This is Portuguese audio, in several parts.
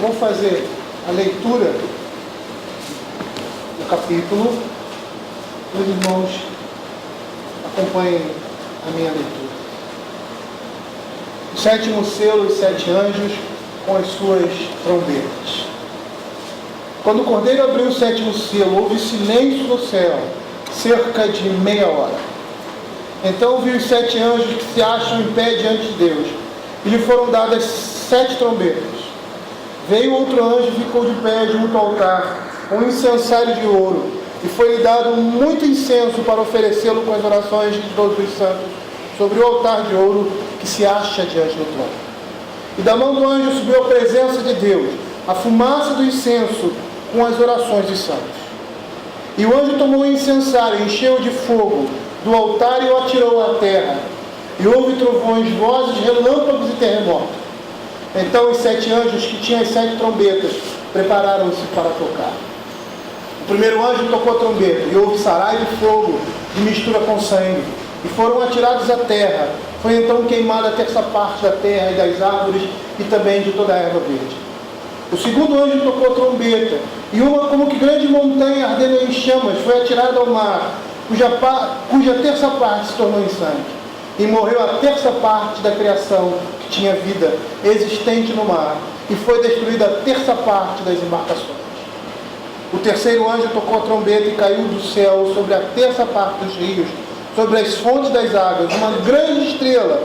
Eu vou fazer a leitura do capítulo. Os irmãos acompanhem a minha leitura. O sétimo selo, os 7 anjos com as suas trombetas. Quando o Cordeiro abriu o 7º selo, houve silêncio no céu, cerca de meia hora. Então vi os 7 anjos que se acham em pé diante de Deus, e lhe foram dadas 7 trombetas. Veio outro anjo e ficou de pé junto ao altar, com um incensário de ouro, e foi-lhe dado muito incenso para oferecê-lo com as orações de todos os santos, sobre o altar de ouro que se acha diante do trono. E da mão do anjo subiu a presença de Deus, a fumaça do incenso com as orações dos santos. E o anjo tomou o incensário, encheu de fogo do altar e o atirou à terra. E houve trovões, vozes, relâmpagos e terremoto. Então os 7 anjos que tinham as 7 trombetas prepararam-se para tocar. O primeiro anjo tocou a trombeta e houve saraiva de fogo de mistura com sangue. E foram atirados à terra. Foi então queimada a terça parte da terra e das árvores e também de toda a erva verde. O segundo anjo tocou a trombeta, e uma como que grande montanha ardendo em chamas foi atirada ao mar, cuja terça parte se tornou em sangue. E morreu a terça parte da criação que tinha vida existente no mar, e foi destruída a terça parte das embarcações. O terceiro anjo tocou a trombeta e caiu do céu sobre a terça parte dos rios, sobre as fontes das águas, uma grande estrela,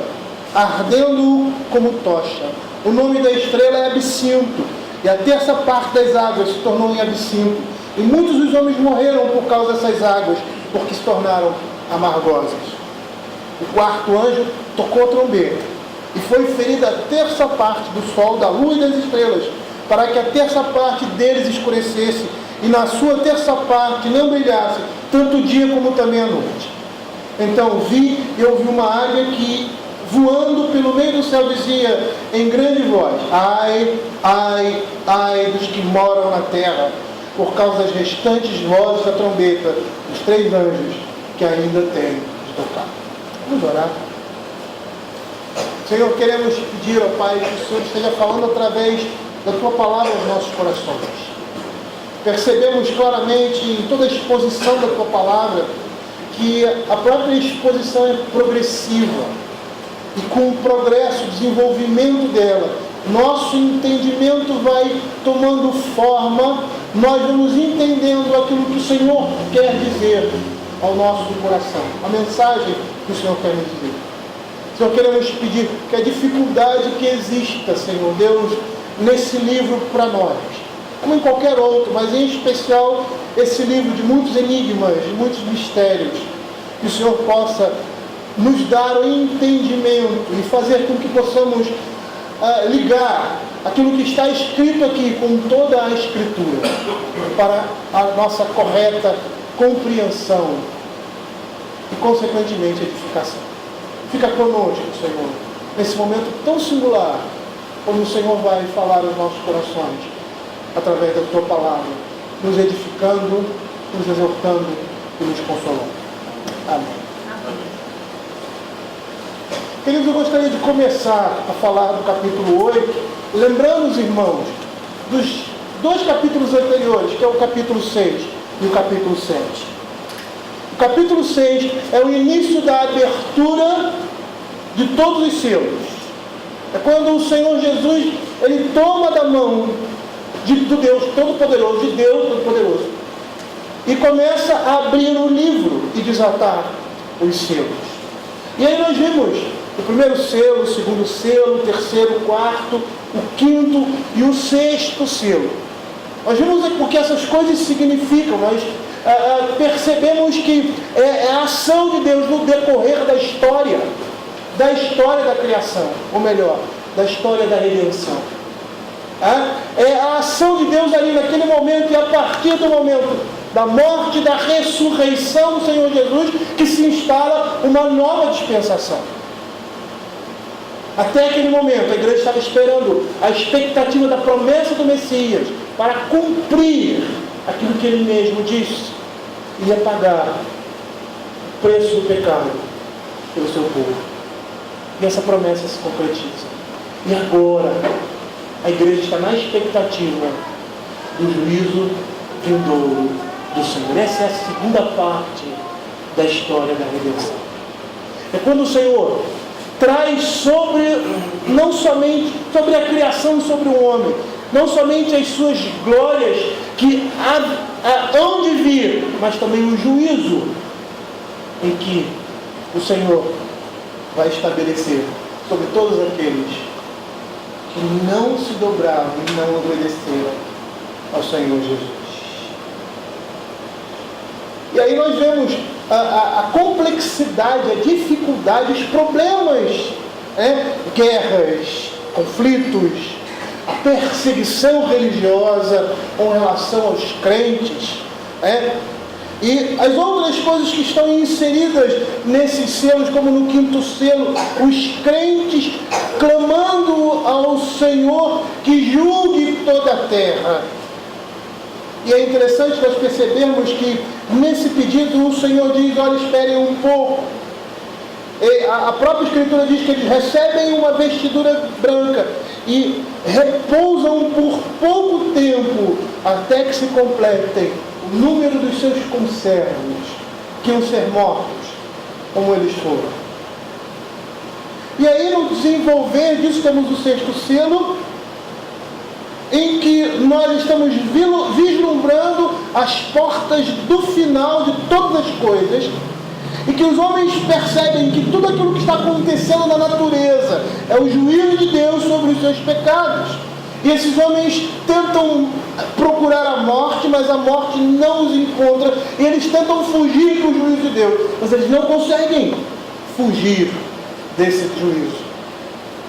ardendo como tocha. O nome da estrela é Absinto, e a terça parte das águas se tornou em absinto. E muitos dos homens morreram por causa dessas águas, porque se tornaram amargosas. O quarto anjo tocou a trombeta, e foi ferida a terça parte do sol, da lua e das estrelas, para que a terça parte deles escurecesse, e na sua terça parte não brilhasse, tanto o dia como também a noite. Então vi e ouvi uma águia que, voando pelo meio do céu, dizia em grande voz: ai, ai, ai dos que moram na terra, por causa das restantes vozes da trombeta dos 3 anjos que ainda têm de tocar. Vamos orar. Senhor, queremos pedir ao Pai que o Senhor esteja falando através da Tua palavra aos nossos corações. Percebemos claramente em toda a exposição da Tua palavra que a própria exposição é progressiva. E com o progresso, o desenvolvimento dela, nosso entendimento vai tomando forma, nós vamos entendendo aquilo que o Senhor quer dizer ao nosso coração, a mensagem que o Senhor quer nos dizer. Senhor, queremos pedir que a dificuldade que exista, Senhor Deus, nesse livro para nós, como em qualquer outro, mas em especial esse livro de muitos enigmas, de muitos mistérios, que o Senhor possa nos dar o entendimento e fazer com que possamos ligar aquilo que está escrito aqui com toda a Escritura para a nossa correta compreensão e, consequentemente, edificação. Fica conosco, Senhor, nesse momento tão singular, como o Senhor vai falar aos nossos corações, através da Tua palavra, nos edificando, nos exortando e nos consolando. Amém. Queridos, eu gostaria de começar a falar do capítulo 8, lembrando os irmãos dos 2 capítulos anteriores, que é o capítulo 6 e o capítulo 7. O capítulo 6 é o início da abertura de todos os selos. É quando o Senhor Jesus, Ele toma da mão do Deus Todo-Poderoso, de Deus Todo-Poderoso, e começa a abrir o livro e desatar os selos. E aí nós vimos o primeiro selo, o segundo selo, o terceiro, o quarto, o quinto e o 6º selo. Nós vimos o que essas coisas significam. Nós percebemos que é a ação de Deus no decorrer da história da criação, ou melhor, da história da redenção. É a ação de Deus ali naquele momento, e a partir do momento da morte e da ressurreição do Senhor Jesus, que se instala uma nova dispensação. Até aquele momento, a igreja estava esperando a expectativa da promessa do Messias para cumprir aquilo que ele mesmo disse, ia pagar o preço do pecado pelo seu povo. E essa promessa se concretiza. E agora, a igreja está na expectativa do juízo vindouro do Senhor. Essa é a segunda parte da história da redenção. É quando o Senhor traz não somente sobre a criação, sobre o homem, não somente as suas glórias que hão de vir, mas também o juízo em que o Senhor vai estabelecer sobre todos aqueles que não se dobraram e não obedeceram ao Senhor Jesus. E aí nós vemos a complexidade, a dificuldade, os problemas, guerras, conflitos, a perseguição religiosa com relação aos crentes, e as outras coisas que estão inseridas nesses selos, como no 5º selo, os crentes clamando ao Senhor que julgue toda a terra. E é interessante nós percebermos que nesse pedido o Senhor diz: olha, esperem um pouco. A própria Escritura diz que eles recebem uma vestidura branca e repousam por pouco tempo até que se completem o número dos seus conservos, que iam ser mortos, como eles foram. E aí, no desenvolver disso, temos o 6º selo, em que nós estamos vislumbrando as portas do final de todas as coisas, e que os homens percebem que tudo aquilo que está acontecendo na natureza é o juízo de Deus sobre os seus pecados. E esses homens tentam procurar a morte, mas a morte não os encontra, e eles tentam fugir do juízo de Deus, mas eles não conseguem fugir desse juízo,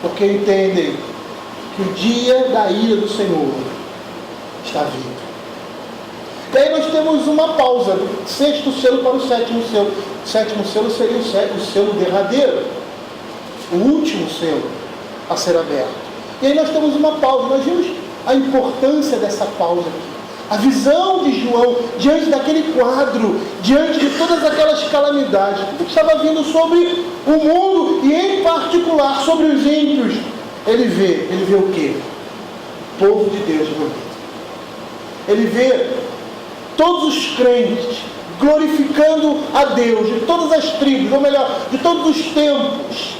porque entendem que o dia da ira do Senhor está vindo. E aí nós temos uma pausa do 6º selo para o 7º selo. O 7º selo seria o selo derradeiro, o último selo a ser aberto. E aí nós temos uma pausa. Nós vimos a importância dessa pausa aqui. A visão de João diante daquele quadro, diante de todas aquelas calamidades, tudo que estava vindo sobre o mundo e em particular sobre os ímpios. Ele vê o quê? O povo de Deus reunido. Ele vê todos os crentes glorificando a Deus, de todas as tribos, ou melhor, de todos os tempos,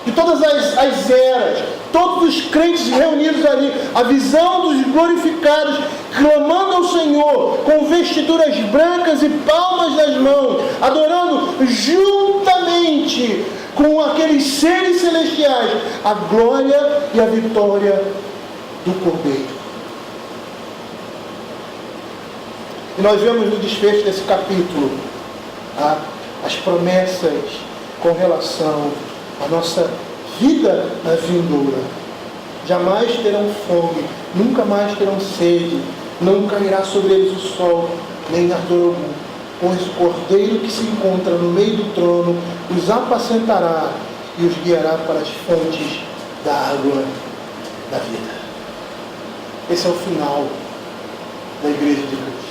de todas as eras, todos os crentes reunidos ali, a visão dos glorificados, clamando ao Senhor, com vestiduras brancas e palmas nas mãos, adorando juntamente com aqueles seres celestiais a glória e a vitória do Cordeiro. E nós vemos no desfecho desse capítulo as promessas com relação à nossa vida na vindoura. Jamais terão fome, nunca mais terão sede, não cairá sobre eles o sol, nem ardor algum, pois o Cordeiro que se encontra no meio do trono os apacentará e os guiará para as fontes da água da vida. Esse é o final da Igreja de Cristo.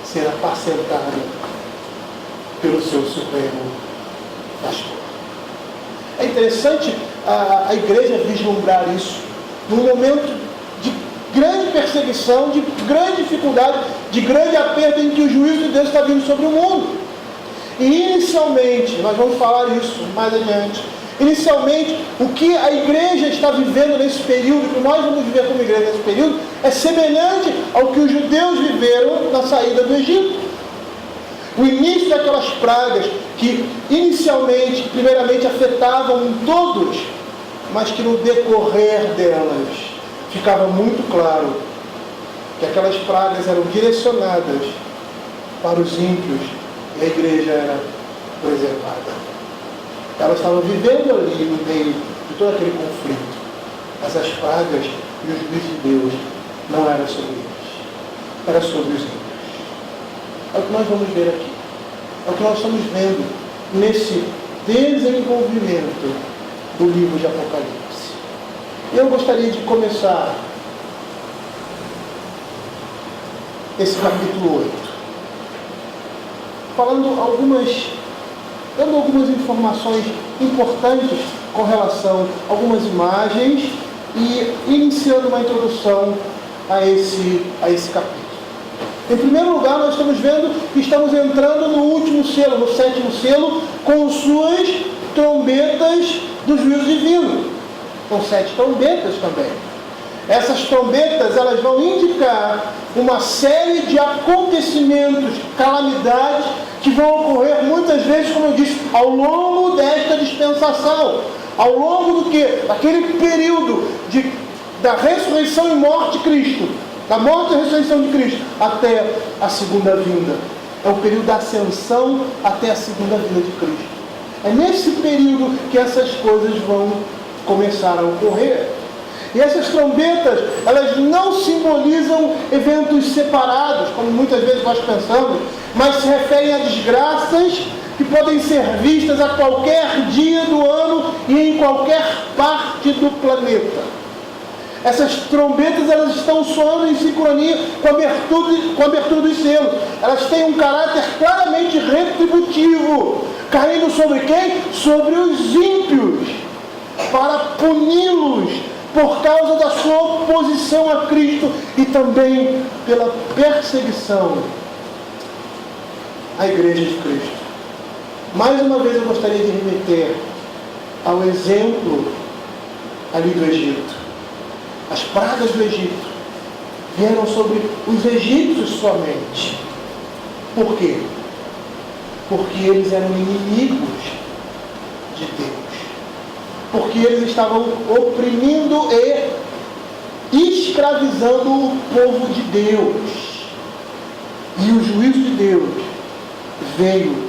Ser apacentada pelo seu Supremo Pastor. É interessante a igreja vislumbrar isso num momento de grande perseguição, de grande dificuldade, de grande aperto em que o juízo de Deus está vindo sobre o mundo. E inicialmente, nós vamos falar isso mais adiante, inicialmente o que a igreja está vivendo nesse período, que nós vamos viver como igreja nesse período, é semelhante ao que os judeus viveram na saída do Egito. O início daquelas pragas que inicialmente, primeiramente afetavam todos, mas que no decorrer delas ficava muito claro que aquelas pragas eram direcionadas para os ímpios e a igreja era preservada. Ela estava vivendo ali no meio de todo aquele conflito, mas as pragas e os juízos de Deus não eram sobre eles, era sobre os ímpios. É o que nós vamos ver aqui. É o que nós estamos vendo nesse desenvolvimento do livro de Apocalipse. Eu gostaria de começar esse capítulo 8, dando algumas informações importantes com relação a algumas imagens e iniciando uma introdução a esse capítulo. Em primeiro lugar, nós estamos vendo que estamos entrando no último selo, no sétimo selo, com suas trombetas do juízo divino. São 7 trombetas também. Essas trombetas, elas vão indicar uma série de acontecimentos, calamidades, que vão ocorrer muitas vezes, como eu disse, ao longo desta dispensação. Ao longo do quê? Daquele período da ressurreição e morte de Cristo. Da morte e ressurreição de Cristo até a segunda vinda. É o período da ascensão até a segunda vinda de Cristo. É nesse período que essas coisas vão começar a ocorrer. E essas trombetas, elas não simbolizam eventos separados, como muitas vezes nós pensamos, mas se referem a desgraças que podem ser vistas a qualquer dia do ano e em qualquer parte do planeta. Essas trombetas, elas estão soando em sincronia com a abertura dos selos. Elas têm um caráter claramente retributivo, caindo sobre quem? Sobre os ímpios, para puni-los por causa da sua oposição a Cristo e também pela perseguição à Igreja de Cristo. Mais uma vez eu gostaria de remeter ao exemplo ali do Egito. As pragas do Egito vieram sobre os egípcios somente. Por quê? Porque eles eram inimigos de Deus. Porque eles estavam oprimindo e escravizando o povo de Deus. E o juízo de Deus veio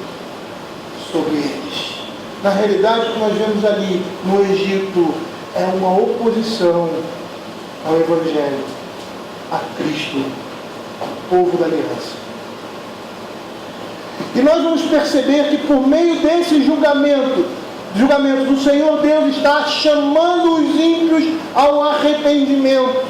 sobre eles. Na realidade, o que nós vemos ali no Egito é uma oposição ao Evangelho, a Cristo, ao povo da aliança. E nós vamos perceber que por meio desse julgamento do Senhor Deus está chamando os ímpios ao arrependimento.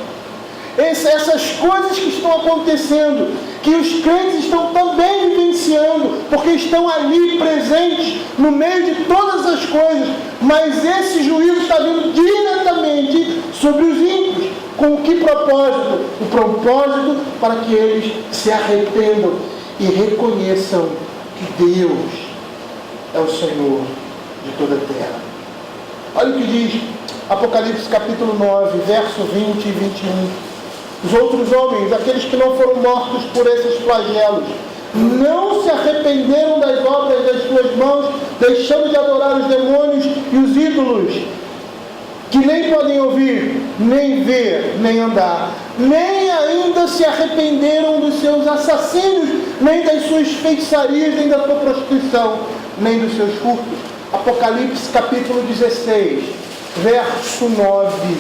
Essas coisas que estão acontecendo, que os crentes estão também vivenciando, porque estão ali presentes no meio de todas as coisas, mas esse juízo está vindo diretamente sobre os ímpios. Com que propósito? O propósito para que eles se arrependam e reconheçam que Deus é o Senhor de toda a terra. Olha o que diz Apocalipse capítulo 9, verso 20 e 21. Os outros homens, aqueles que não foram mortos por esses flagelos, não se arrependeram das obras das suas mãos, deixando de adorar os demônios e os ídolos, que nem podem ouvir, nem ver, nem andar, nem ainda se arrependeram dos seus assassínios, nem das suas feitiçarias, nem da sua prostituição, nem dos seus furtos. Apocalipse capítulo 16, verso 9.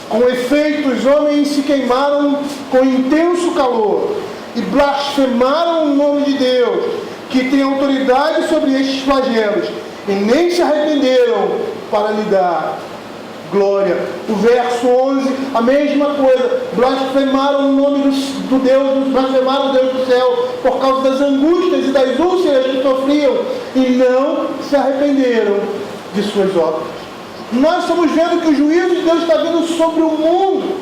Com efeito, os homens se queimaram com intenso calor e blasfemaram o nome de Deus, que tem autoridade sobre estes flagelos, e nem se arrependeram para lhe dar glória. O verso 11, a mesma coisa, blasfemaram o nome do Deus, blasfemaram o Deus do céu, por causa das angústias e das úlceras que sofriam, e não se arrependeram de suas obras. Nós estamos vendo que o juízo de Deus está vindo sobre o mundo,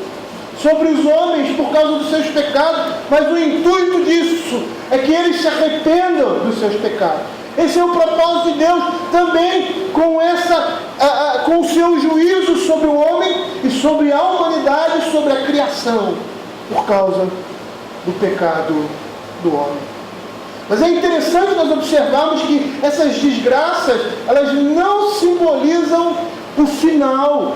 sobre os homens, por causa dos seus pecados, mas o intuito disso é que eles se arrependam dos seus pecados. Esse é o propósito de Deus também com o seu juízo sobre o homem e sobre a humanidade, sobre a criação, por causa do pecado do homem. Mas é interessante nós observarmos que essas desgraças, elas não simbolizam o final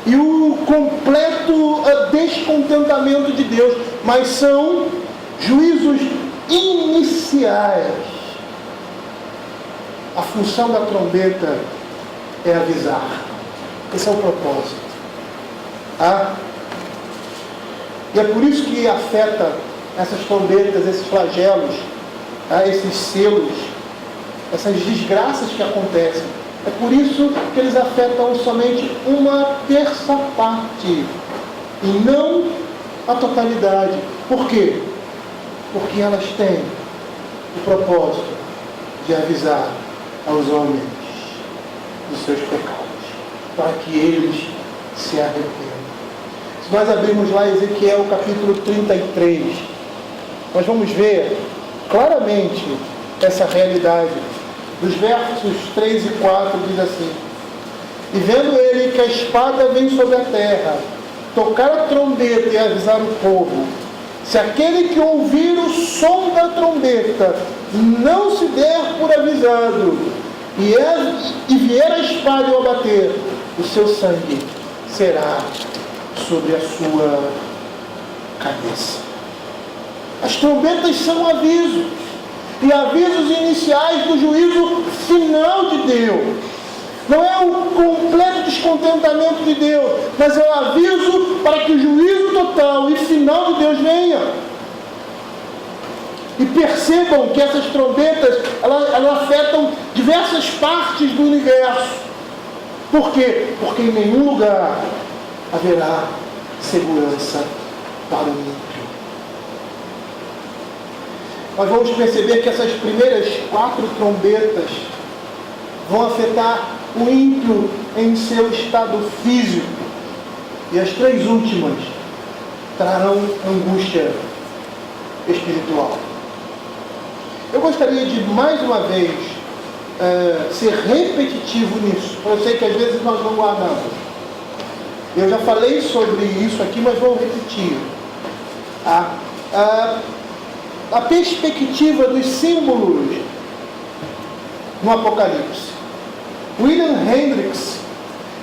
e o completo descontentamento de Deus, mas são juízos iniciais. A função da trombeta é avisar. Esse é o propósito. E é por isso que afeta essas trombetas, esses flagelos, esses selos, essas desgraças que acontecem. É por isso que eles afetam somente uma terça parte e não a totalidade. Por quê? Porque elas têm o propósito de avisar aos homens dos seus pecados, para que eles se arrependam. Se nós abrirmos lá Ezequiel capítulo 33, nós vamos ver claramente essa realidade. Dos versos 3 e 4 diz assim: e vendo ele que a espada vem sobre a terra, tocar a trombeta e avisar o povo, se aquele que ouvir o som da trombeta não se der por avisado, e vier a espada e o abater, o seu sangue será sobre a sua cabeça. As trombetas são avisos, e avisos iniciais do juízo final de Deus. Não é o completo descontentamento de Deus, mas é o aviso para que o juízo total e final de Deus venha. E percebam que essas trombetas, elas afetam diversas partes do universo. Por quê? Porque em nenhum lugar haverá segurança para o ímpio. Nós vamos perceber que essas primeiras 4 trombetas vão afetar o ímpio em seu estado físico. E as 3 últimas trarão angústia espiritual. Eu gostaria de, mais uma vez, ser repetitivo nisso. Eu sei que às vezes nós não guardamos. Eu já falei sobre isso aqui, mas vou repetir. A perspectiva dos símbolos no Apocalipse. William Hendricks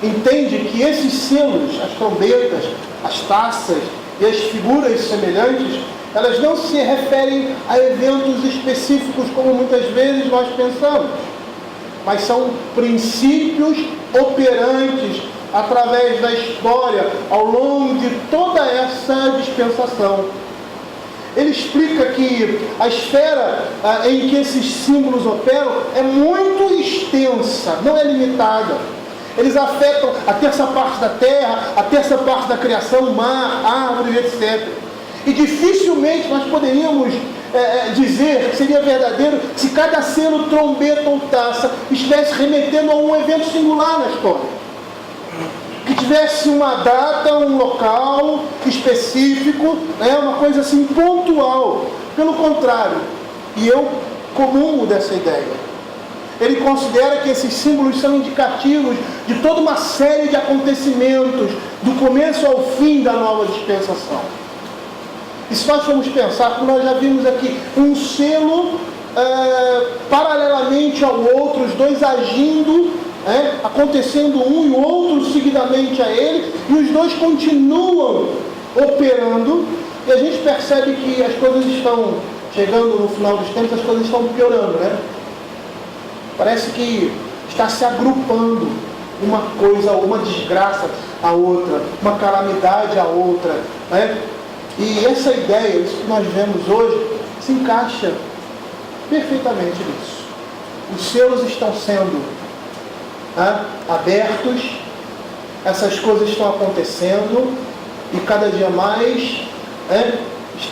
entende que esses selos, as trombetas, as taças e as figuras semelhantes, elas não se referem a eventos específicos como muitas vezes nós pensamos, mas são princípios operantes através da história, ao longo de toda essa dispensação. Ele explica que a esfera em que esses símbolos operam é muito extensa, não é limitada. Eles afetam a terça parte da terra, a terça parte da criação, mar, árvores, etc. E dificilmente nós poderíamos dizer que seria verdadeiro se cada selo, trombeta ou taça estivesse remetendo a um evento singular na história. Que tivesse uma data, um local específico, uma coisa assim pontual. Pelo contrário, e eu comungo dessa ideia. Ele considera que esses símbolos são indicativos de toda uma série de acontecimentos, do começo ao fim da nova dispensação. E se nós formos pensar, como nós já vimos aqui, um selo paralelamente ao outro, os dois agindo, acontecendo um e o outro seguidamente a ele, e os dois continuam operando, e a gente percebe que as coisas estão chegando no final dos tempos, as coisas estão piorando, Parece que está se agrupando uma coisa, uma desgraça a outra, uma calamidade a outra, E essa ideia, isso que nós vemos hoje, se encaixa perfeitamente nisso. Os selos estão sendo abertos, essas coisas estão acontecendo, e cada dia mais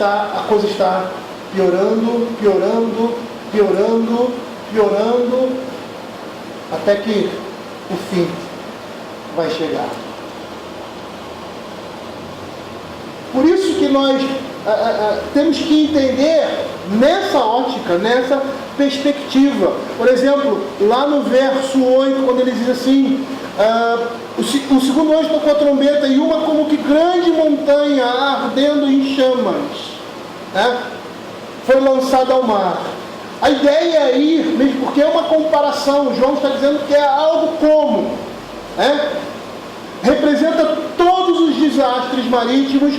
a coisa está piorando, até que o fim vai chegar. Por isso que nós temos que entender nessa ótica, nessa perspectiva. Por exemplo, lá no verso 8, quando ele diz assim, o segundo anjo tocou a trombeta, e uma como que grande montanha ardendo em chamas foi lançada ao mar. A ideia aí, mesmo porque é uma comparação, João está dizendo que é algo como, representa todos os desastres marítimos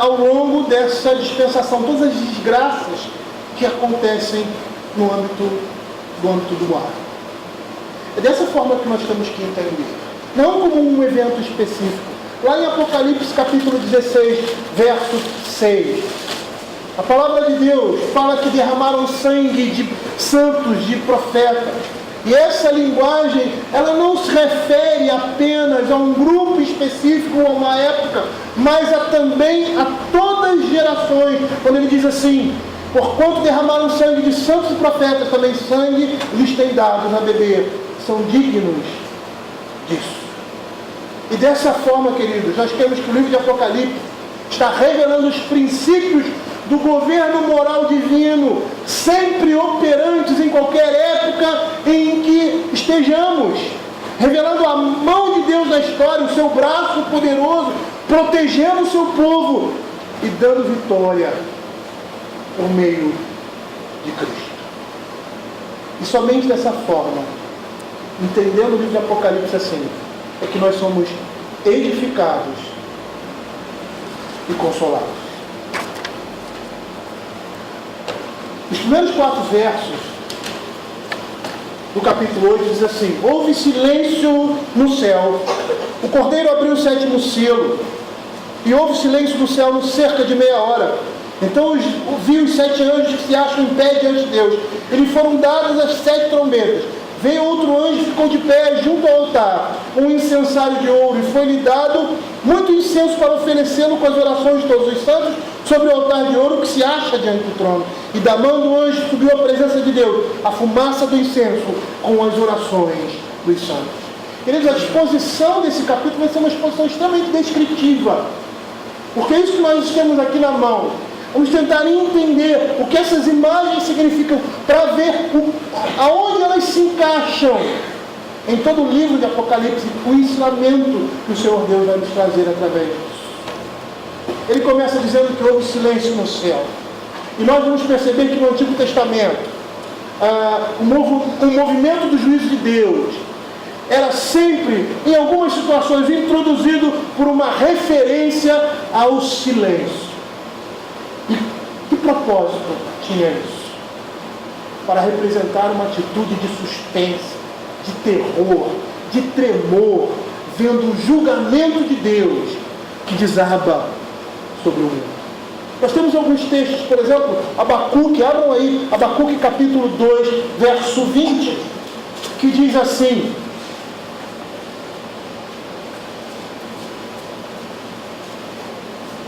ao longo dessa dispensação, todas as desgraças que acontecem no âmbito do mar. É dessa forma que nós temos que entender, não como um evento específico. Lá em Apocalipse capítulo 16, verso 6, a palavra de Deus fala que derramaram sangue de santos, de profetas. E essa linguagem, ela não se refere apenas a um grupo específico ou a uma época, mas também a todas as gerações. Quando ele diz assim, porquanto derramaram sangue de santos e profetas, também sangue lhes tem dados a beber. São dignos disso. E dessa forma, queridos, nós temos que o livro de Apocalipse está revelando os princípios do governo moral divino, sempre operantes em qualquer época em que estejamos, revelando a mão de Deus na história, o seu braço poderoso, protegendo o seu povo e dando vitória por meio de Cristo. E somente dessa forma, entendendo o livro de Apocalipse assim, é que nós somos edificados e consolados. Os primeiros 4 versos do capítulo 8 diz assim: houve silêncio no céu, o Cordeiro abriu o 7º selo, e houve silêncio no céu cerca de meia hora. Então vi os 7 anjos que se acham em pé diante de Deus. Eles foram dadas as 7 trombetas. Veio outro anjo e ficou de pé junto ao altar, um incensário de ouro, e foi-lhe dado muito incenso para oferecê-lo com as orações de todos os santos sobre o altar de ouro que se acha diante do trono. E da mão do anjo subiu à presença de Deus a fumaça do incenso com as orações dos santos. Queridos, a exposição desse capítulo vai ser uma exposição extremamente descritiva, porque é isso que nós temos aqui na mão. Vamos tentar entender o que essas imagens significam para ver aonde elas se encaixam em todo o livro de Apocalipse, o ensinamento que o Senhor Deus vai nos trazer através disso. Ele começa dizendo que houve silêncio no céu. E nós vamos perceber que no Antigo Testamento, o movimento do juízo de Deus era sempre, em algumas situações, introduzido por uma referência ao silêncio. E que propósito tinha isso? Para representar uma atitude de suspense, de terror, de tremor, vendo o julgamento de Deus que desaba sobre o mundo. Nós temos alguns textos, por exemplo, Abacuque, abram aí, Abacuque capítulo 2, verso 20, que diz assim: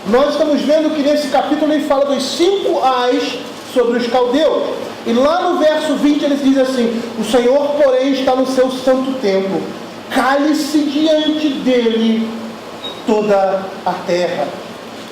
nós estamos vendo que nesse capítulo ele fala dos 5 ais sobre os caldeus. E lá no verso 20 ele diz assim: o Senhor, porém, está no seu santo templo. Cale-se diante dele toda a terra.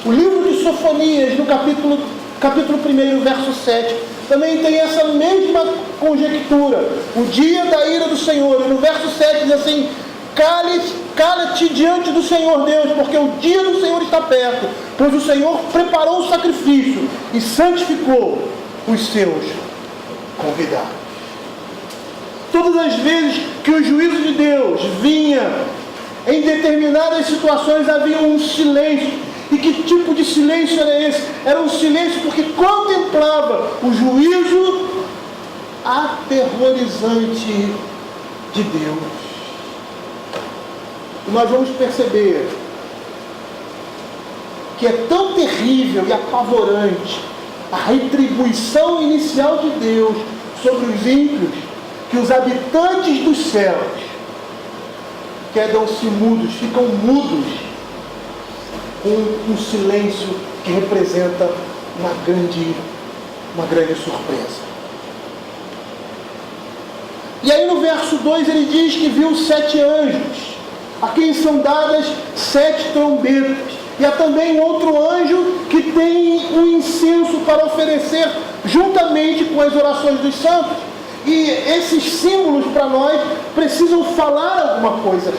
O livro de Sofonias, no capítulo 1, verso 7, também tem essa mesma conjectura. O dia da ira do Senhor. E no verso 7 diz assim: cala-te diante do Senhor Deus, porque o dia do Senhor está perto, pois o Senhor preparou o sacrifício e santificou os seus convidados. Todas as vezes que o juízo de Deus vinha, em determinadas situações havia um silêncio. E que tipo de silêncio era esse? Era um silêncio porque contemplava o juízo aterrorizante de Deus. E nós vamos perceber que é tão terrível e apavorante a retribuição inicial de Deus sobre os ímpios, que os habitantes dos céus quedam-se mudos, ficam mudos, com um silêncio que representa uma grande surpresa. E aí no verso 2 ele diz que viu 7 anjos, a quem são dadas 7 trombetas. E há também outro anjo que tem um incenso para oferecer juntamente com as orações dos santos. E esses símbolos para nós precisam falar alguma coisa.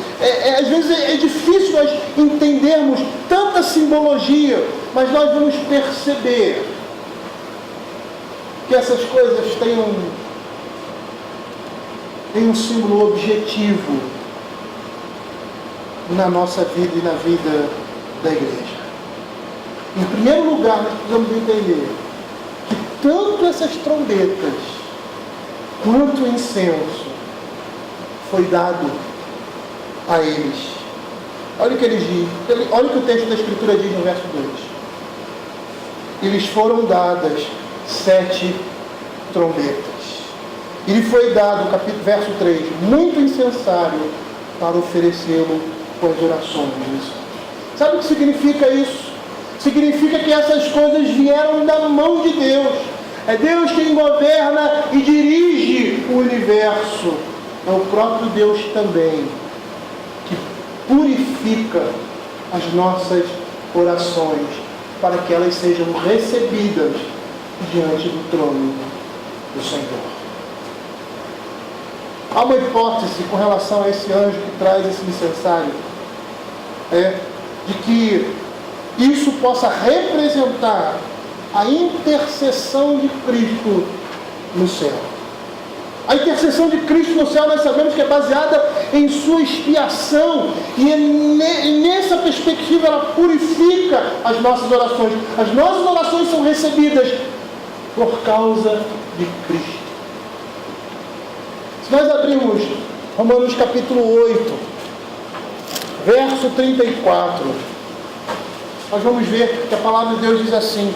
Às vezes é difícil nós entendermos tanta simbologia, mas nós vamos perceber que essas coisas têm um símbolo objetivo na nossa vida e na vida da igreja. Em primeiro lugar, nós precisamos entender que tanto essas trombetas quanto o incenso foi dado a eles. Olha o que eles dizem, olha o que o texto da Escritura diz no verso 2. Eles foram dadas 7 trombetas. E lhe foi dado, verso 3, muito incensário para oferecê-lo com as orações. Sabe o que significa isso? Significa que essas coisas vieram da mão de Deus. É Deus quem governa e dirige o universo. É o próprio Deus também que purifica purifica as nossas orações, para que elas sejam recebidas diante do trono do Senhor. Há uma hipótese com relação a esse anjo que traz esse incensário, de que isso possa representar a intercessão de Cristo no céu. A intercessão de Cristo no céu nós sabemos que é baseada em sua expiação, e nessa perspectiva ela purifica as nossas orações. As nossas orações são recebidas por causa de Cristo. Se nós abrimos Romanos capítulo 8, verso 34, nós vamos ver que a palavra de Deus diz assim: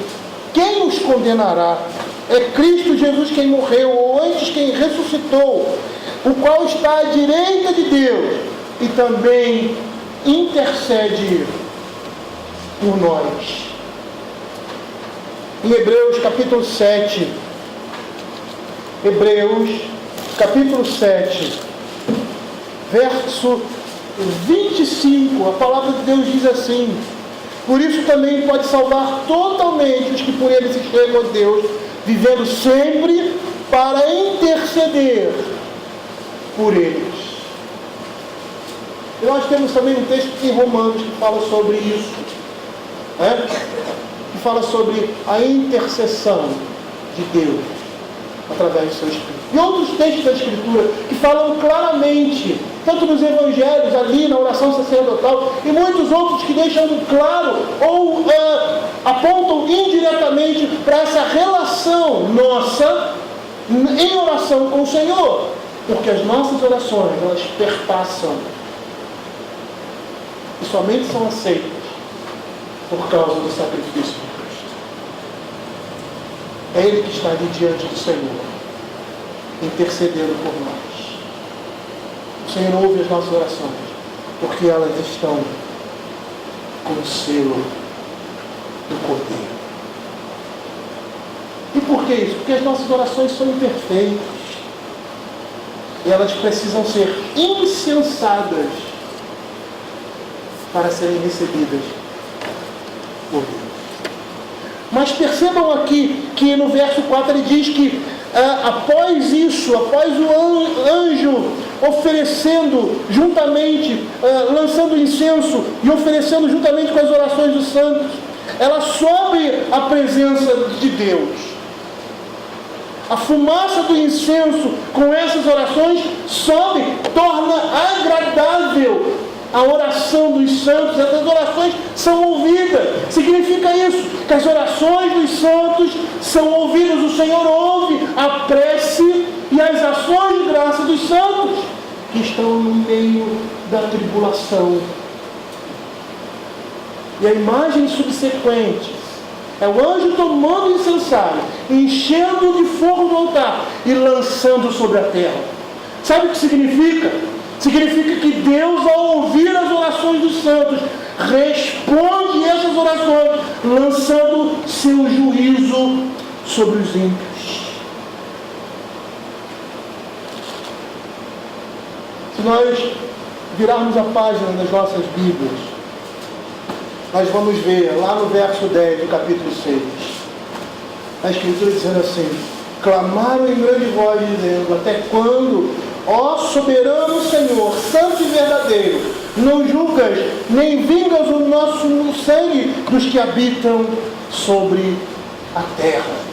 quem os condenará? É Cristo Jesus quem morreu, ou antes quem ressuscitou, o qual está à direita de Deus e também intercede por nós. Em Hebreus capítulo 7, verso 25, a palavra de Deus diz assim: por isso também pode salvar totalmente os que por ele se chegam a Deus, vivendo sempre para interceder por eles. E nós temos também um texto em Romanos que fala sobre isso, que fala sobre a intercessão de Deus através do seu Espírito. E outros textos da Escritura que falam claramente, tanto nos Evangelhos, ali na oração sacerdotal, e muitos outros que deixam claro ou apontam indiretamente para essa relação nossa em oração com o Senhor, porque as nossas orações, elas perpassam e somente são aceitas por causa do sacrifício de Cristo. É Ele que está ali diante do Senhor, intercedendo por nós. O Senhor ouve as nossas orações, porque elas estão com o selo do Cordeiro. E por que isso? Porque as nossas orações são imperfeitas. E elas precisam ser incensadas para serem recebidas por Deus. Mas percebam aqui que no verso 4 ele diz que após isso, após o anjo oferecendo juntamente, lançando incenso e oferecendo juntamente com as orações dos santos, ela sobe à presença de Deus. A fumaça do incenso com essas orações sobe, torna agradável a oração dos santos. Essas orações são ouvidas. Significa isso, que as orações dos santos são ouvidas. O Senhor ouve a prece e as ações de graça dos santos que estão no meio da tribulação. E a imagem subsequente é o anjo tomando o incensário, enchendo de fogo do altar e lançando sobre a terra. Sabe o que significa? Significa que Deus, ao ouvir as orações dos santos, responde essas orações, lançando seu juízo sobre os ímpios. Se nós virarmos a página das nossas Bíblias, nós vamos ver lá no verso 10 do capítulo 6, a Escritura dizendo assim: clamaram em grande voz, dizendo: até quando, ó soberano Senhor, santo e verdadeiro, não julgas, nem vingas o nosso sangue dos que habitam sobre a terra?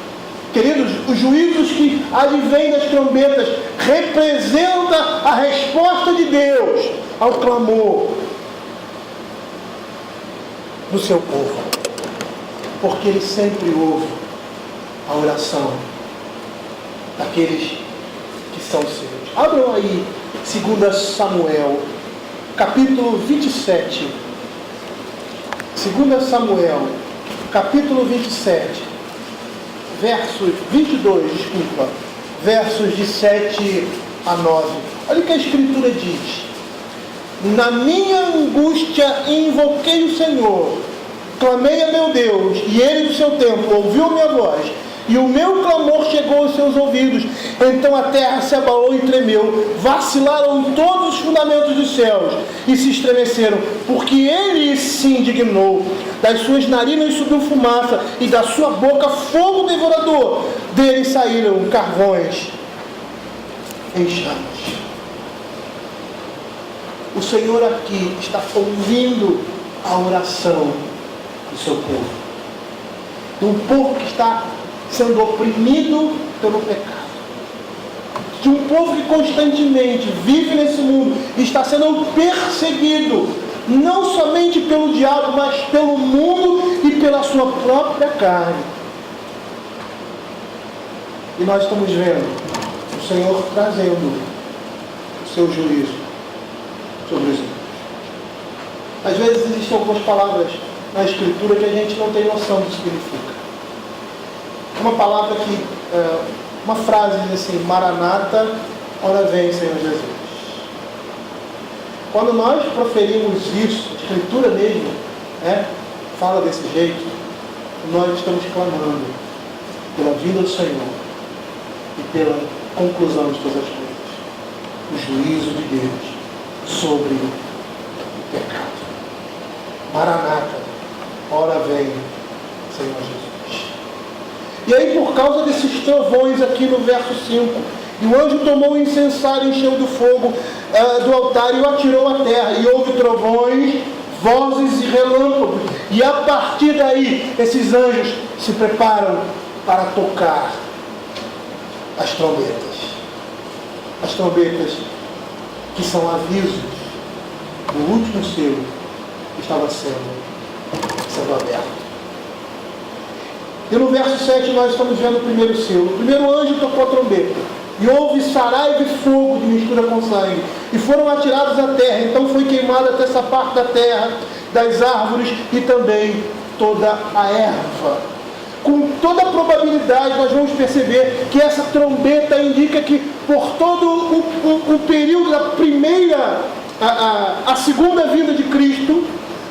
Queridos, os juízos que advêm das trombetas representam a resposta de Deus ao clamor do seu povo, porque Ele sempre ouve a oração daqueles que são seus. Abram aí 2 Samuel, capítulo 27. 2 Samuel, capítulo 27, versos 22, desculpa, versos de 7 a 9. Olha o que a Escritura diz: na minha angústia invoquei o Senhor, clamei a meu Deus, e Ele do seu tempo ouviu minha voz. e o meu clamor chegou aos seus ouvidos. Então a terra se abalou e tremeu, vacilaram todos os fundamentos dos céus e se estremeceram, porque ele se indignou. Das suas narinas subiu fumaça e da sua boca fogo devorador. Dele saíram carvões em chamas. O Senhor aqui está ouvindo a oração do seu povo, de um povo que está sendo oprimido pelo pecado, de um povo que constantemente vive nesse mundo e está sendo perseguido, não somente pelo diabo, mas pelo mundo e pela sua própria carne. E nós estamos vendo o Senhor trazendo o seu juízo sobre os ímpios. Às vezes existem algumas palavras na Escritura que a gente não tem noção do que significa. Uma palavra que, uma frase diz assim: Maranata, ora vem, Senhor Jesus. Quando nós proferimos isso, a Escritura mesmo, fala desse jeito, nós estamos clamando pela vinda do Senhor e pela conclusão de todas as coisas, o juízo de Deus sobre o pecado. Maranata, ora vem, Senhor Jesus. E aí, por causa desses trovões aqui no verso 5, e o anjo tomou o incensário e encheu do fogo do altar e o atirou à terra, e houve trovões, vozes e relâmpagos, e a partir daí esses anjos se preparam para tocar as trombetas. As trombetas que são avisos do último selo que estava sendo aberto. E no verso 7 nós estamos vendo o primeiro selo. O primeiro anjo tocou a trombeta, e houve saraiva e fogo de mistura com sangue, e foram atirados à terra. Então foi queimada até essa parte da terra, das árvores e também toda a erva. Com toda a probabilidade nós vamos perceber que essa trombeta indica que por todo o período da primeira a segunda vinda de Cristo,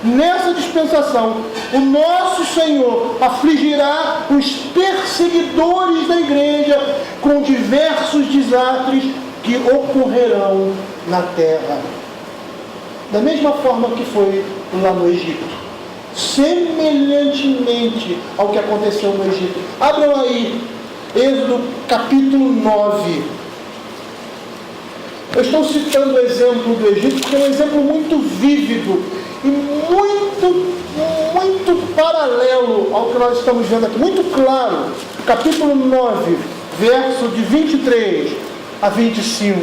nessa dispensação, o nosso Senhor afligirá os perseguidores da igreja com diversos desastres que ocorrerão na terra. Da mesma forma que foi lá no Egito, semelhantemente ao que aconteceu no Egito. Abram aí, Êxodo capítulo 9. Eu estou citando o exemplo do Egito porque é um exemplo muito vívido e muito paralelo ao que nós estamos vendo aqui, muito claro. Capítulo 9, verso de 23 a 25.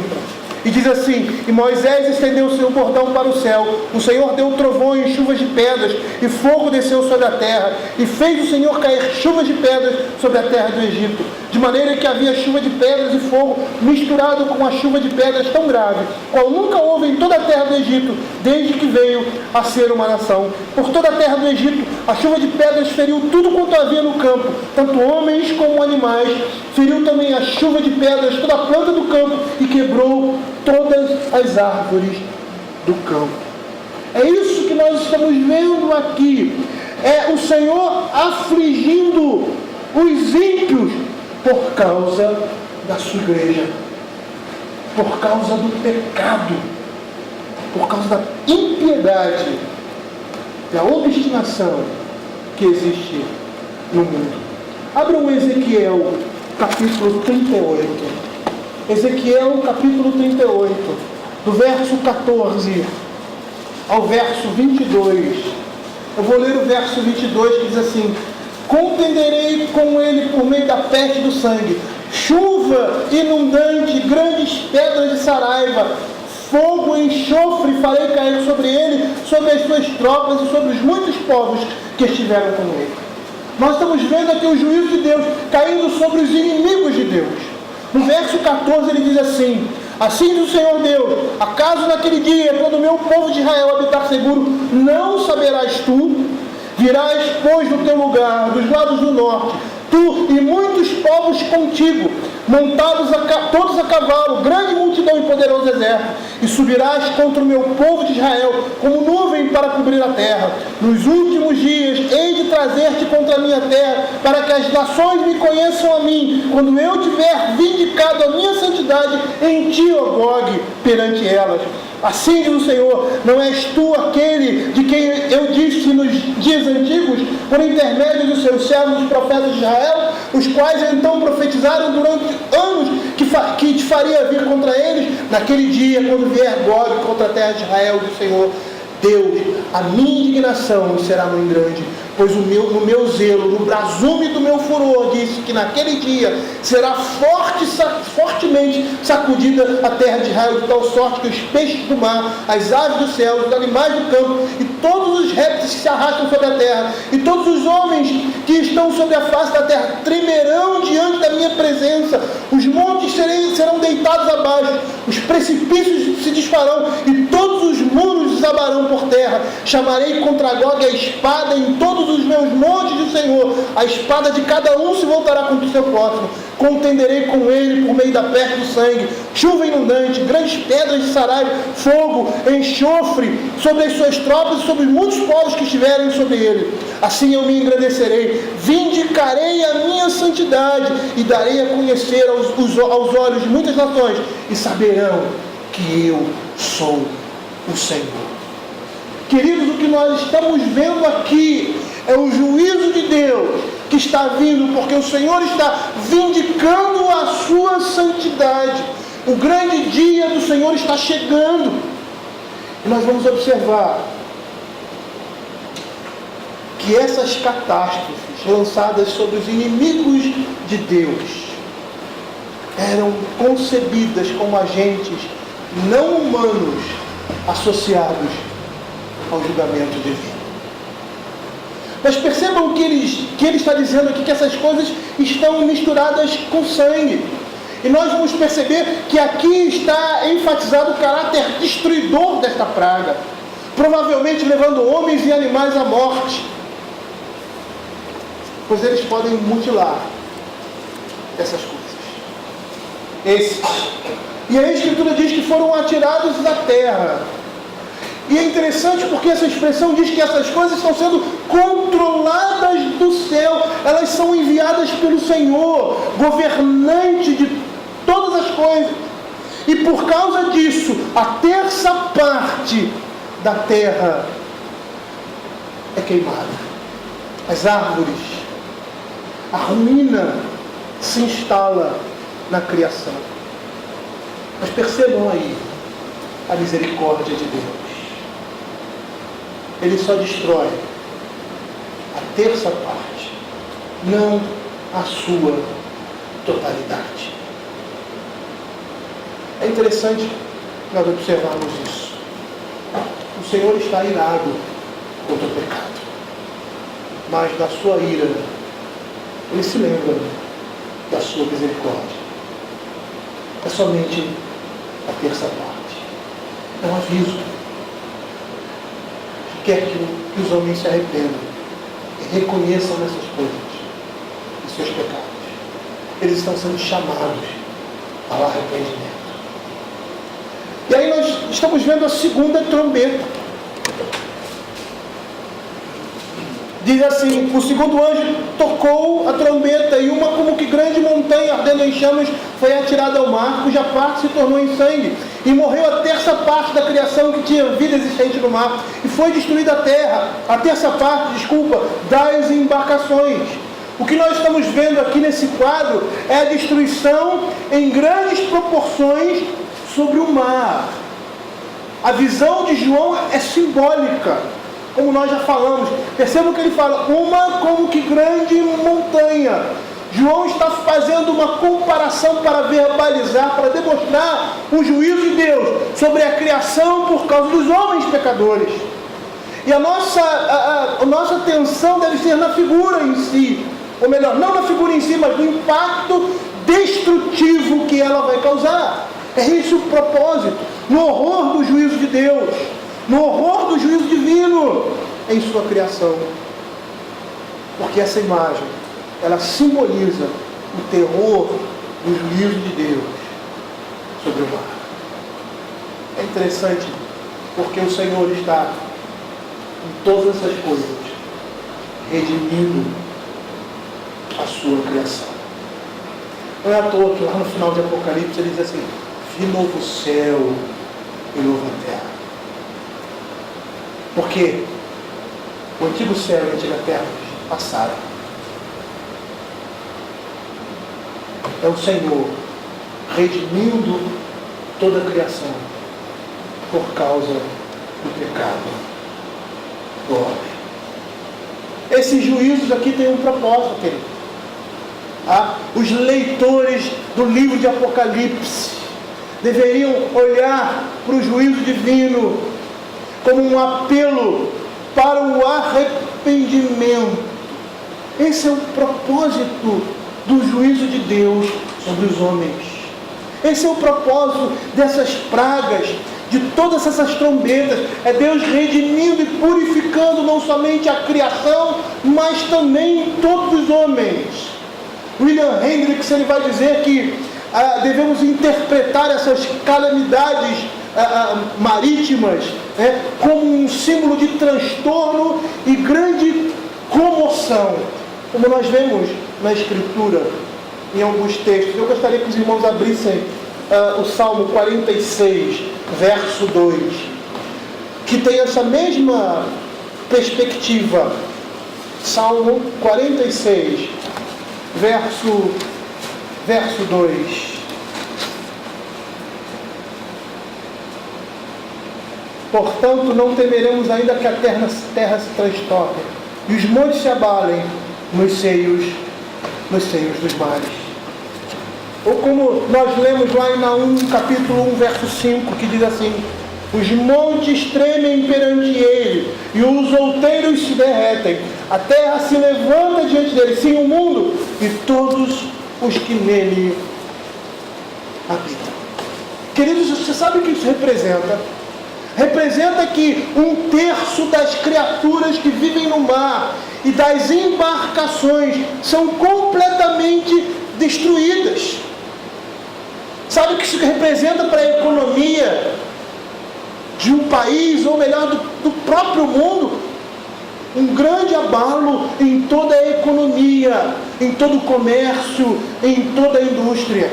E diz assim: e Moisés estendeu o seu bordão para o céu, o Senhor deu trovões, chuvas de pedras, e fogo desceu sobre a terra, e fez o Senhor cair chuvas de pedras sobre a terra do Egito, de maneira que havia chuva de pedras e fogo misturado com a chuva de pedras tão grave, qual nunca houve em toda a terra do Egito, desde que veio a ser uma nação. Por toda a terra do Egito, a chuva de pedras feriu tudo quanto havia no campo, tanto homens como animais. Feriu também a chuva de pedras toda a planta do campo, e quebrou todas as árvores do campo. É isso que nós estamos vendo aqui. É o Senhor afligindo os ímpios por causa da sua igreja, por causa do pecado, por causa da impiedade, da obstinação que existe no mundo. Abram Ezequiel capítulo 38. Ezequiel capítulo 38, do verso 14 ao verso 22. Eu vou ler o verso 22, que diz assim: contenderei com ele por meio da peste do sangue, chuva inundante, grandes pedras de saraiva, fogo e enxofre farei cair sobre ele, sobre as suas tropas e sobre os muitos povos que estiveram com ele. Nós estamos vendo aqui o juízo de Deus caindo sobre os inimigos de Deus. No verso 14 ele diz assim: assim diz o Senhor Deus, acaso naquele dia, quando o meu povo de Israel habitar seguro, não saberás tu? Virás, pois, no teu lugar, dos lados do norte, tu e muitos povos contigo, montados todos a cavalo, grande multidão e poderoso exército, e subirás contra o meu povo de Israel, como nuvem para cobrir a terra. Nos últimos dias, hei de trazer-te contra a minha terra, para que as nações me conheçam a mim, quando eu tiver vindicado a minha santidade em ti, ó Gog, perante elas. Assim diz o Senhor, não és tu aquele de quem eu disse nos dias antigos, por intermédio dos seus servos, os profetas de Israel, os quais então profetizaram durante anos que te faria vir contra eles? Naquele dia, quando vier Gog contra a terra de Israel, diz o Senhor, Deus, a minha indignação será muito grande, pois no meu zelo, no brasume do meu furor, disse que naquele dia será fortemente sacudida a terra de Israel, de tal sorte que os peixes do mar, as aves do céu, os animais do campo e todos os répteis que se arrastam sobre a terra e todos os homens que estão sobre a face da terra tremerão diante da minha presença. Os montes serão deitados abaixo, os precipícios se desfarão e todos os muros desabarão por terra. Chamarei contra Gog a espada em todos os meus montes do Senhor. A espada de cada um se voltará contra o seu próximo. Contenderei com ele por meio da peste do sangue, chuva inundante, grandes pedras de saraiva, fogo, enxofre sobre as suas tropas e sobre muitos povos que estiverem sobre ele. Assim eu me engrandecerei, vindicarei a minha santidade e darei a conhecer aos olhos de muitas nações, e saberão que eu sou o Senhor. Queridos, o que nós estamos vendo aqui é o juízo de Deus que está vindo, porque o Senhor está vindicando a sua santidade. O grande dia do Senhor está chegando. E nós vamos observar que essas catástrofes lançadas sobre os inimigos de Deus eram concebidas como agentes não humanos associados ao julgamento divino. Mas percebam que ele está dizendo aqui que essas coisas estão misturadas com sangue. E nós vamos perceber que aqui está enfatizado o caráter destruidor desta praga, provavelmente levando homens e animais à morte, pois eles podem mutilar essas coisas. E a Escritura diz que foram atirados da terra. E é interessante porque essa expressão diz que essas coisas estão sendo controladas do céu. Elas são enviadas pelo Senhor, governante de todas as coisas. E por causa disso, a terça parte da terra é queimada. As árvores, a ruína se instala na criação. Mas percebam aí a misericórdia de Deus. Ele só destrói a terça parte, não a sua totalidade. É interessante nós observarmos isso. O Senhor está irado contra o pecado, mas da sua ira, Ele se lembra da sua misericórdia. É somente a terça parte. É um aviso. Quer que os homens se arrependam e reconheçam nessas coisas os seus pecados. Eles estão sendo chamados ao arrependimento. E aí nós estamos vendo a segunda trombeta. Diz assim: o segundo anjo tocou a trombeta e uma como que grande montanha ardendo em chamas foi atirada ao mar, cuja parte se tornou em sangue. E morreu a terça parte da criação que tinha vida existente no mar. E foi destruída a terra, a terça parte, das embarcações. O que nós estamos vendo aqui nesse quadro é a destruição em grandes proporções sobre o mar. A visão de João é simbólica, como nós já falamos. Percebam que ele fala, uma como que grande montanha. João está fazendo uma comparação para verbalizar, para demonstrar o juízo de Deus sobre a criação por causa dos homens pecadores. E a nossa atenção deve ser na figura em si, ou melhor, não na figura em si, mas no impacto destrutivo que ela vai causar. É esse o propósito, no horror do juízo de Deus, no horror do juízo divino em sua criação. Porque essa imagem, ela simboliza o terror do juízo de Deus sobre o mar. É interessante, porque o Senhor está em todas essas coisas, redimindo a sua criação. Não é à toa que lá no final de Apocalipse ele diz assim: vi novo céu e nova terra. Porque o antigo céu e a antiga terra passaram. É o Senhor redimindo toda a criação por causa do pecado do homem. Esses juízos aqui têm um propósito, querido. Os leitores do livro de Apocalipse deveriam olhar para o juízo divino como um apelo para o arrependimento. Esse é o propósito do juízo de Deus sobre os homens. Esse é o propósito dessas pragas, de todas essas trombetas. É Deus redimindo e purificando não somente a criação, mas também todos os homens. William Hendricks ele vai dizer que devemos interpretar essas calamidades marítimas como um símbolo de transtorno e grande comoção, como nós vemos na Escritura, em alguns textos. Eu gostaria que os irmãos abrissem o Salmo 46, verso 2, que tem essa mesma perspectiva. Salmo 46, verso 2. Portanto, não temeremos ainda que a terra se transtorne e os montes se abalem nos seios dos mares. Ou como nós lemos lá em Naum, capítulo 1, verso 5, que diz assim: os montes tremem perante ele, e os outeiros se derretem, a terra se levanta diante dele, sim, o mundo, e todos os que nele habitam. Queridos, você sabe o que isso representa? Representa que 1/3 das criaturas que vivem no mar e das embarcações são completamente destruídas. Sabe o que isso representa para a economia de um país, ou melhor, do próprio mundo? Um grande abalo em toda a economia, em todo o comércio, em toda a indústria.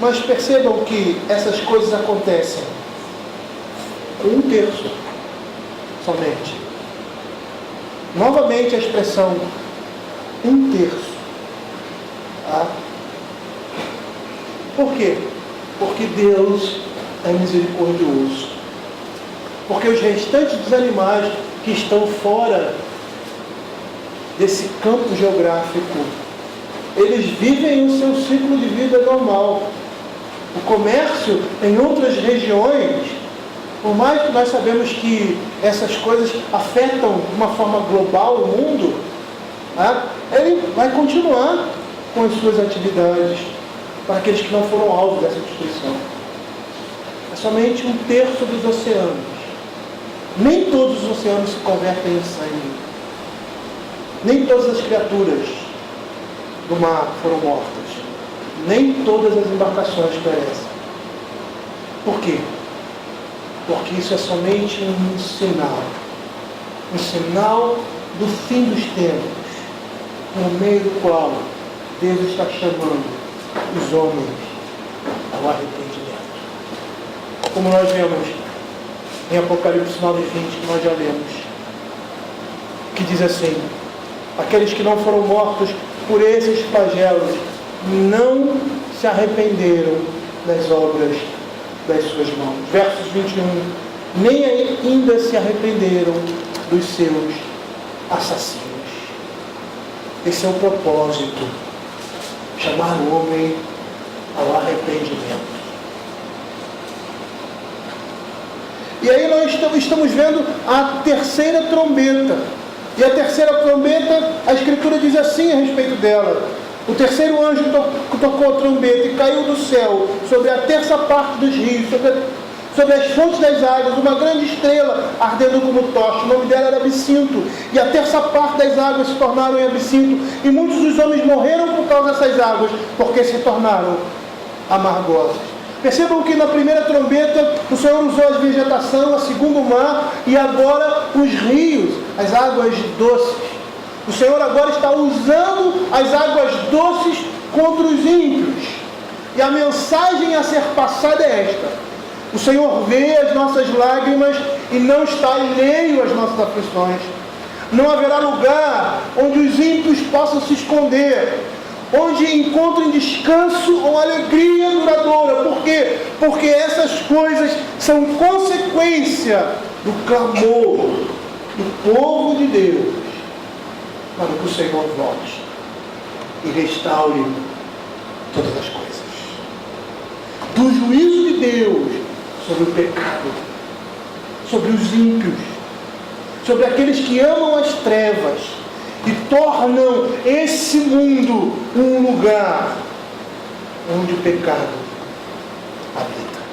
Mas percebam que essas coisas acontecem com 1/3 somente. Novamente a expressão 1/3. Por quê? Porque Deus é misericordioso. Porque os restantes dos animais que estão fora desse campo geográfico, eles vivem o seu ciclo de vida normal. O comércio em outras regiões, por mais que nós sabemos que essas coisas afetam de uma forma global o mundo, ele vai continuar com as suas atividades para aqueles que não foram alvo dessa destruição. É somente 1/3 dos oceanos. Nem todos os oceanos se convertem em sangue. Nem todas as criaturas do mar foram mortas. Nem todas as embarcações perecem. Por quê? Porque isso é somente um sinal do fim dos tempos, no meio do qual Deus está chamando os homens ao arrependimento. Como nós vemos em Apocalipse 9:20, que nós já lemos, que diz assim: aqueles que não foram mortos por esses flagelos não se arrependeram das obras das suas mãos. Versos 21, nem ainda se arrependeram dos seus assassinos. Esse é o propósito, chamar o homem ao arrependimento. E aí nós estamos vendo a terceira trombeta. E a terceira trombeta, a Escritura diz assim a respeito dela: o terceiro anjo tocou a trombeta e caiu do céu sobre a terça parte dos rios, sobre as fontes das águas, uma grande estrela ardendo como tocha. O nome dela era Absinto. E a terça parte das águas se tornaram em absinto. E muitos dos homens morreram por causa dessas águas, porque se tornaram amargosas. Percebam que na primeira trombeta o Senhor usou a vegetação, a segunda o mar e agora os rios, as águas doces. O Senhor agora está usando as águas doces contra os ímpios. E a mensagem a ser passada é esta: o Senhor vê as nossas lágrimas e não está alheio às nossas aflições. Não haverá lugar onde os ímpios possam se esconder, onde encontrem descanso ou alegria duradoura. Por quê? Porque essas coisas são consequência do clamor do povo de Deus para que o Senhor volte e restaure todas as coisas. Do juízo de Deus sobre o pecado, sobre os ímpios, sobre aqueles que amam as trevas e tornam esse mundo um lugar onde o pecado habita.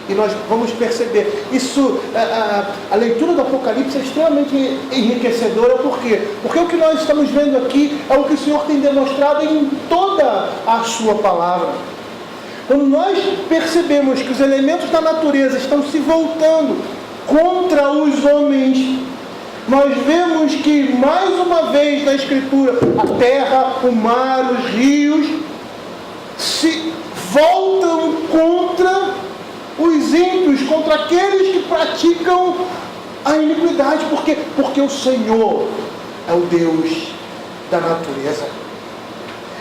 E nós vamos perceber isso. A leitura do Apocalipse é extremamente enriquecedora. Por quê? Porque o que nós estamos vendo aqui é o que o Senhor tem demonstrado em toda a sua palavra. Quando nós percebemos que os elementos da natureza estão se voltando contra os homens, nós vemos que mais uma vez na Escritura a terra, o mar, os rios se voltam contra os ímpios, contra aqueles que praticam a iniquidade. Por quê? Porque o Senhor é o Deus da natureza.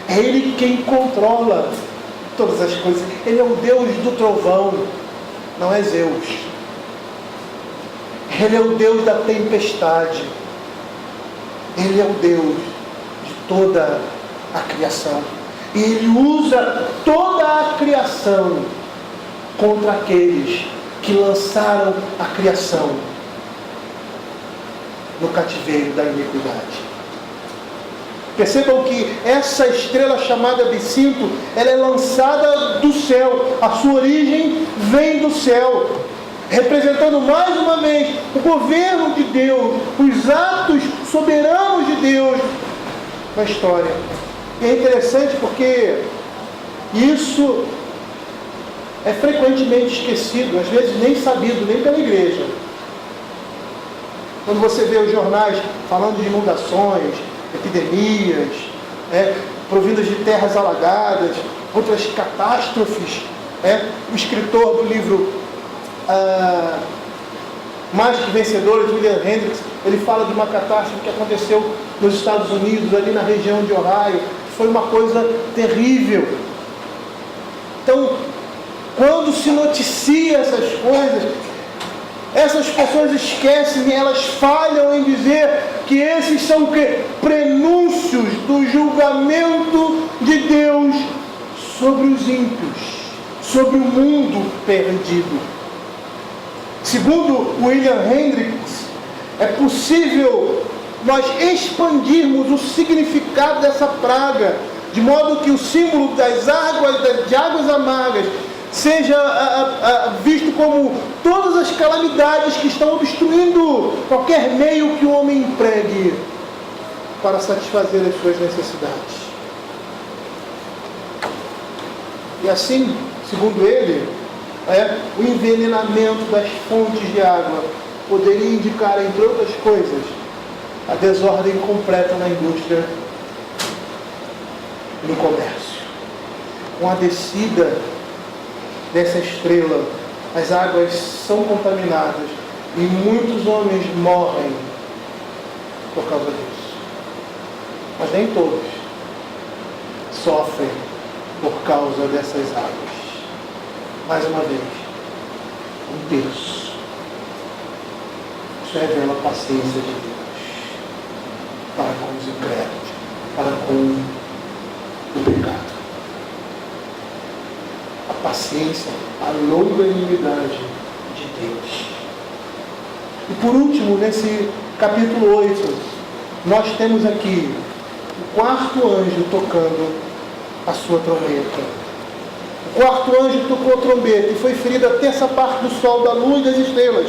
É Ele quem controla todas as coisas. Ele é o Deus do trovão, não é Zeus. Ele é o Deus da tempestade. Ele é o Deus de toda a criação. E Ele usa toda a criação contra aqueles que lançaram a criação no cativeiro da iniquidade. Percebam que essa estrela chamada Absinto, ela é lançada do céu. A sua origem vem do céu, representando mais uma vez o governo de Deus, os atos soberanos de Deus na história. E é interessante porque isso é frequentemente esquecido, às vezes nem sabido, nem pela igreja. Quando você vê os jornais falando de inundações, epidemias, provindas de terras alagadas, outras catástrofes. O escritor do livro Mais que Vencedores, William Hendricks, ele fala de uma catástrofe que aconteceu nos Estados Unidos, ali na região de Ohio. Foi uma coisa terrível. Então, quando se noticia essas coisas, essas pessoas esquecem e elas falham em dizer que esses são prenúncios do julgamento de Deus sobre os ímpios, sobre o mundo perdido. Segundo William Hendricks, é possível nós expandirmos o significado dessa praga, de modo que o símbolo das águas, de águas amargas, seja visto como todas as calamidades que estão obstruindo qualquer meio que o homem empregue para satisfazer as suas necessidades. E assim, segundo ele, o envenenamento das fontes de água poderia indicar, entre outras coisas, a desordem completa na indústria e no comércio. Com a descida dessa estrela, as águas são contaminadas e muitos homens morrem por causa disso. Mas nem todos sofrem por causa dessas águas. Mais uma vez, 1/3. Isso revela a paciência de Deus para com os incrédulos, para com o pecado. A paciência, a longanimidade de Deus. E por último, nesse capítulo 8, nós temos aqui o 4º anjo tocando a sua trombeta. O quarto anjo tocou a trombeta e foi ferida a terça parte do sol, da lua e das estrelas,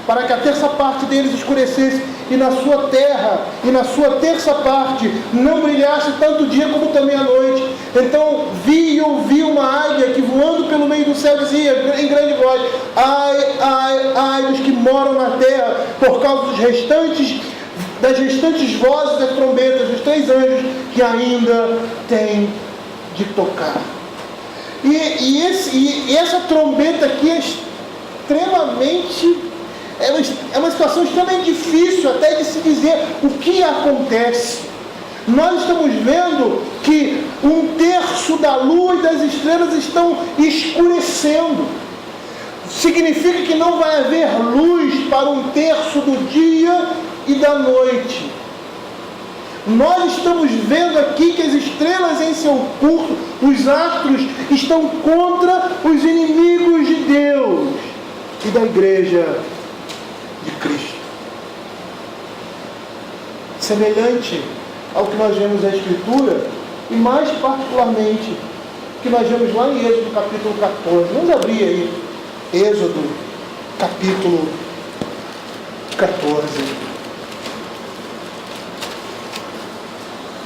para que a terça parte deles escurecesse, e na sua terra, e na sua terça parte, não brilhasse tanto o dia como também a noite. Então vi e ouvi uma águia que voando pelo meio do céu dizia em grande voz: ai, ai, ai dos que moram na terra, por causa das restantes vozes das trombetas dos 3 anjos que ainda têm de tocar. E essa trombeta aqui é extremamente... É uma situação extremamente difícil até de se dizer o que acontece. Nós estamos vendo que 1/3 da lua e das estrelas estão escurecendo. Significa que não vai haver luz para 1/3 do dia e da noite. Nós estamos vendo aqui que as estrelas em seu curso, os astros, estão contra os inimigos de Deus e da igreja de Cristo. Semelhante ao que nós vemos na Escritura, e mais particularmente o que nós vemos lá em Êxodo capítulo 14. Vamos abrir aí Êxodo capítulo 14.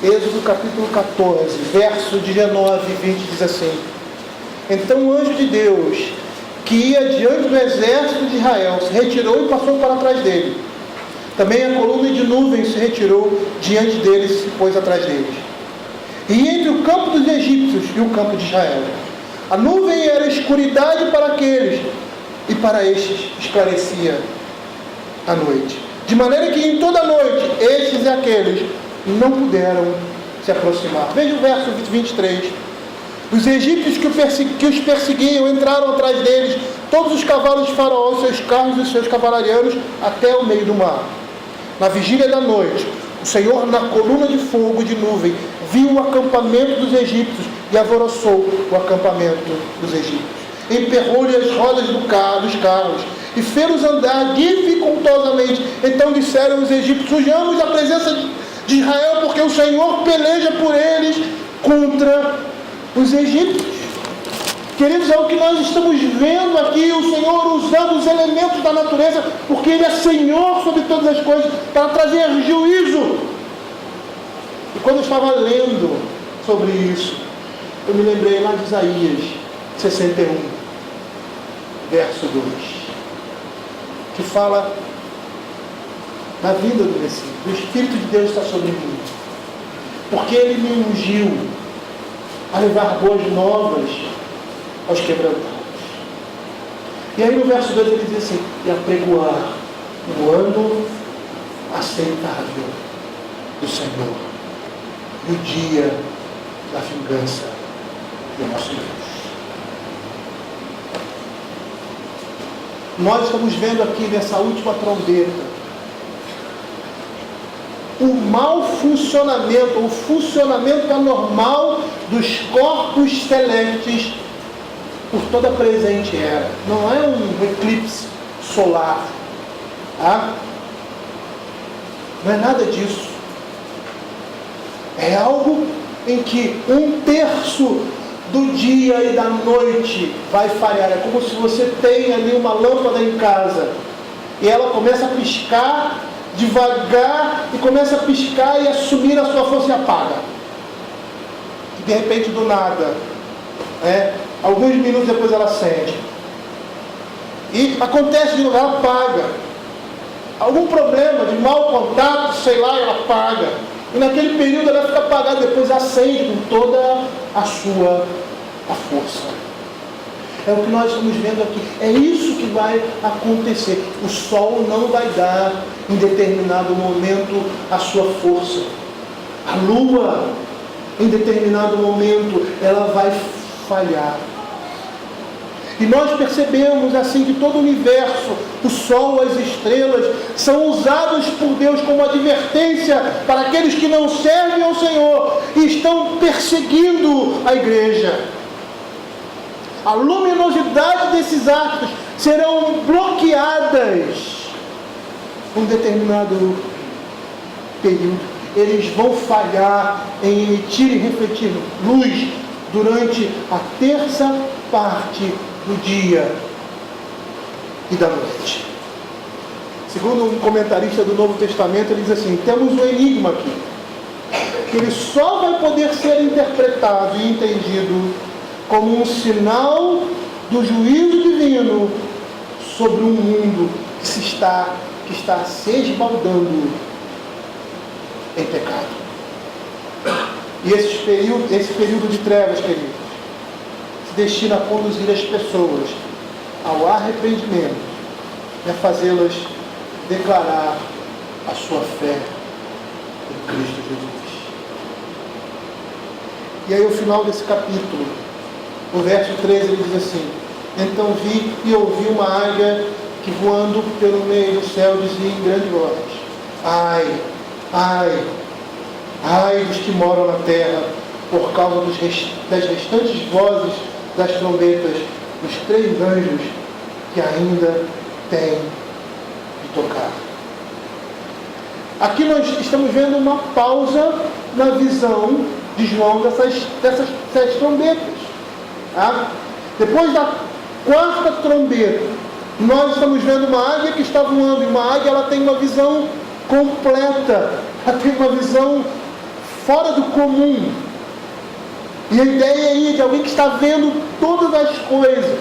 Êxodo capítulo 14, verso 19 e 20 diz assim: então o anjo de Deus, que ia diante do exército de Israel, se retirou e passou para trás dele. Também a coluna de nuvem se retirou diante deles e se pôs atrás deles. E entre o campo dos egípcios e o campo de Israel, a nuvem era escuridade para aqueles, e para estes esclarecia a noite. De maneira que em toda a noite, estes e aqueles não puderam se aproximar. Veja o verso 23. Os egípcios que os perseguiam entraram atrás deles, todos os cavalos de Faraó, seus carros e seus cavalarianos, até o meio do mar. Na vigília da noite, o Senhor, na coluna de fogo e de nuvem, viu o acampamento dos egípcios e alvoroçou o acampamento dos egípcios. Emperrou-lhe as rodas dos carros e fê-los andar dificultosamente. Então disseram os egípcios: fujamos da presença de Israel, porque o Senhor peleja por eles contra os egípcios. Queridos, é o que nós estamos vendo aqui, o Senhor usando os elementos da natureza, porque Ele é Senhor sobre todas as coisas, para trazer juízo. E quando eu estava lendo sobre isso, eu me lembrei lá de Isaías 61, verso 2, que fala da vinda do Messias. O Espírito de Deus está sobre mim, porque Ele me ungiu a levar boas novas aos quebrantados. E aí no verso 2 ele diz assim: e apregoar o ano aceitável do Senhor e o dia da vingança do nosso Deus. Nós estamos vendo aqui nessa última trombeta o mau funcionamento, o funcionamento anormal dos corpos celestes por toda a presente era. Não é um eclipse solar, tá? Não é nada disso. É algo em que 1/3 do dia e da noite vai falhar. É como se você tem ali uma lâmpada em casa e ela começa a piscar devagar, e começa a piscar e a sumir a sua força e apaga. E de repente, do nada, alguns minutos depois ela acende. E acontece de novo, ela apaga. Algum problema de mau contato, sei lá, ela apaga. E naquele período ela fica apagada, depois acende com toda a sua força. É o que nós estamos vendo aqui. É isso que vai acontecer. O sol não vai dar, em determinado momento, a sua força. A lua, em determinado momento, ela vai falhar. E nós percebemos assim que todo o universo, o sol, as estrelas, são usados por Deus como advertência para aqueles que não servem ao Senhor e estão perseguindo a igreja. A luminosidade desses astros serão bloqueadas por um determinado período. Eles vão falhar em emitir e refletir luz durante a terça parte do dia e da noite. Segundo um comentarista do Novo Testamento, ele diz assim: temos um enigma aqui, que ele só vai poder ser interpretado e entendido como um sinal do juízo divino sobre um mundo que está se esbaldando em pecado. E esse período de trevas, queridos, se destina a conduzir as pessoas ao arrependimento e a fazê-las declarar a sua fé em Cristo Jesus. E aí o final desse capítulo, no verso 13, ele diz assim: então vi e ouvi uma águia que, voando pelo meio do céu, dizia em grande voz: ai, ai, ai dos que moram na terra, por causa das restantes vozes das trombetas dos 3 anjos que ainda têm de tocar. Aqui nós estamos vendo uma pausa na visão de João dessas 7 trombetas. Tá? Depois da 4ª trombeta, nós estamos vendo uma águia que está voando, e uma águia, ela tem uma visão completa, ela tem uma visão fora do comum. E a ideia aí de alguém que está vendo todas as coisas.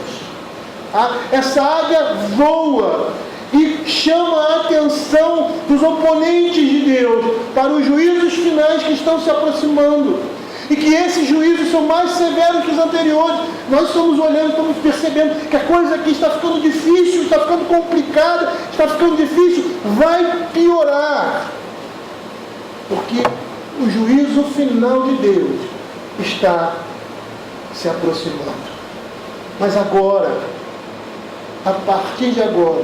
Tá? Essa águia voa e chama a atenção dos oponentes de Deus para os juízos finais que estão se aproximando. E que esses juízos são mais severos que os anteriores. Nós estamos olhando, estamos percebendo que a coisa aqui está ficando difícil, está ficando complicada, está ficando difícil, vai piorar. Porque o juízo final de Deus está se aproximando. Mas agora, a partir de agora,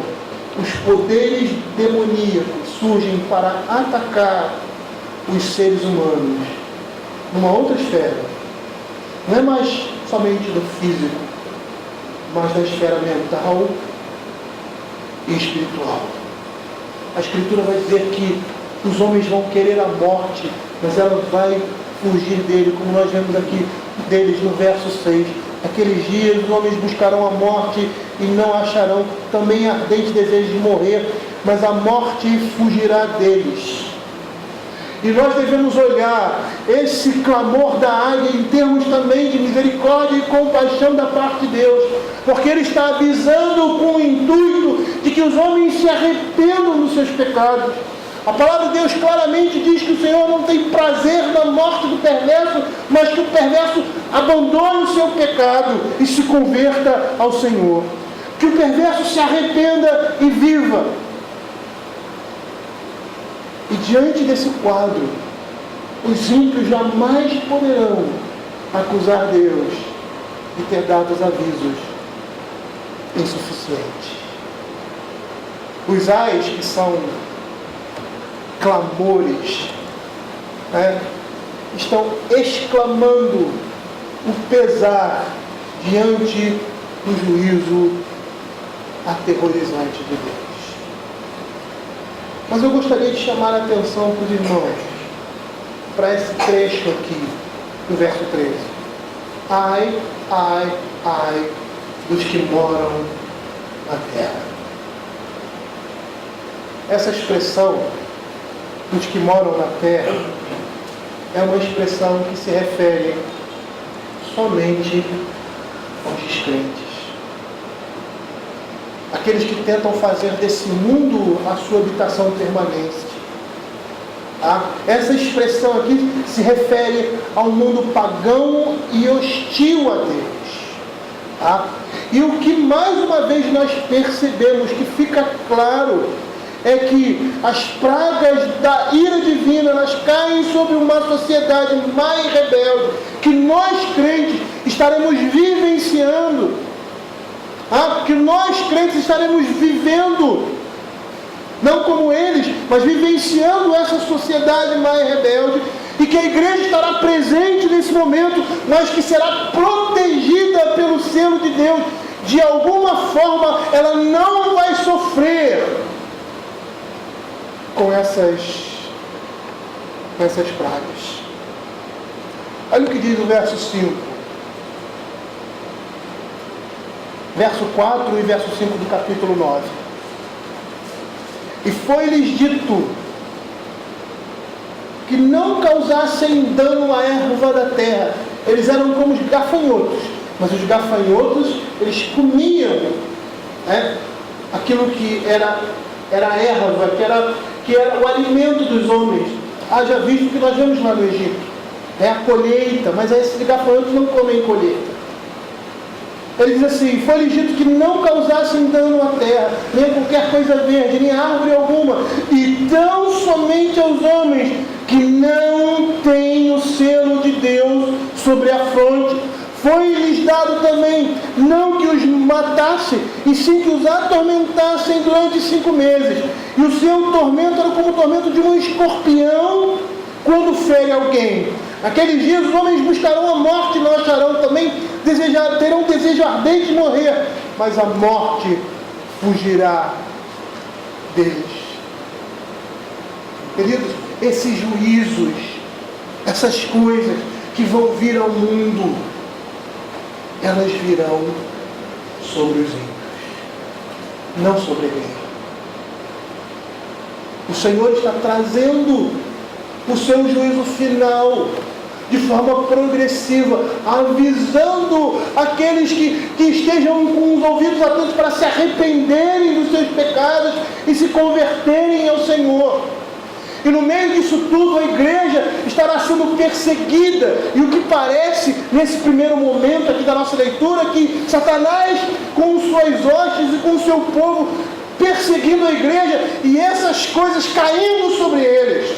os poderes demoníacos surgem para atacar os seres humanos numa outra esfera. Não é mais somente do físico, mas da esfera mental e espiritual. A Escritura vai dizer que os homens vão querer a morte, mas ela vai fugir dele, como nós vemos aqui deles no verso 6. Aqueles dias os homens buscarão a morte e não acharão, também ardente desejo de morrer, mas a morte fugirá deles. E nós devemos olhar esse clamor da águia em termos também de misericórdia e compaixão da parte de Deus, porque Ele está avisando com o intuito de que os homens se arrependam dos seus pecados. A palavra de Deus claramente diz que o Senhor não tem prazer na morte do perverso, mas que o perverso abandone o seu pecado e se converta ao Senhor. Que o perverso se arrependa e viva. E diante desse quadro, os ímpios jamais poderão acusar Deus de ter dado os avisos insuficientes. Os ais, que são clamores, estão exclamando o pesar diante do juízo aterrorizante de Deus. Mas eu gostaria de chamar a atenção para os irmãos para esse trecho aqui, do verso 13. Ai, ai, ai dos que moram na terra. Essa expressão, dos que moram na terra, é uma expressão que se refere somente aos descrentes. Aqueles que tentam fazer desse mundo a sua habitação permanente. Essa expressão aqui se refere ao mundo pagão e hostil a Deus. E o que mais uma vez nós percebemos, que fica claro, é que as pragas da ira divina, elas caem sobre uma sociedade má e rebelde, que nós crentes estaremos vivenciando, que nós crentes estaremos vivendo, não como eles, mas vivenciando essa sociedade má e rebelde, e que a igreja estará presente nesse momento, mas que será protegida pelo selo de Deus. De alguma forma, ela não vai sofrer com essas pragas. Olha o que diz o verso 5. verso 4 e verso 5 do capítulo 9. E foi-lhes dito que não causassem dano à erva da terra. Eles eram como os gafanhotos, mas os gafanhotos, eles comiam, né, aquilo que era erva, que era o alimento dos homens. Haja visto que nós vemos lá no Egito. É a colheita, mas esses gafanhotos não comem colheita. Ele diz assim: foi-lhes dito que não causassem dano à terra, nem a qualquer coisa verde, nem árvore alguma, e tão somente aos homens que não têm o selo de Deus sobre a fronte. Foi-lhes dado também, não que os matassem, e sim que os atormentassem durante 5 meses. E o seu tormento era como o tormento de um escorpião quando fere alguém. Naqueles dias os homens buscarão a morte, não acharão também, terão desejo ardente de morrer, mas a morte fugirá deles. Queridos, esses juízos, essas coisas que vão vir ao mundo, elas virão sobre os ímpios, não sobre a igreja. O Senhor está trazendo o seu juízo final de forma progressiva, avisando aqueles que estejam com os ouvidos atentos para se arrependerem dos seus pecados e se converterem ao Senhor. E no meio disso tudo, a igreja estará sendo perseguida. E o que parece, nesse primeiro momento aqui da nossa leitura, que Satanás, com suas hostes e com o seu povo, perseguindo a igreja, e essas coisas caindo sobre eles,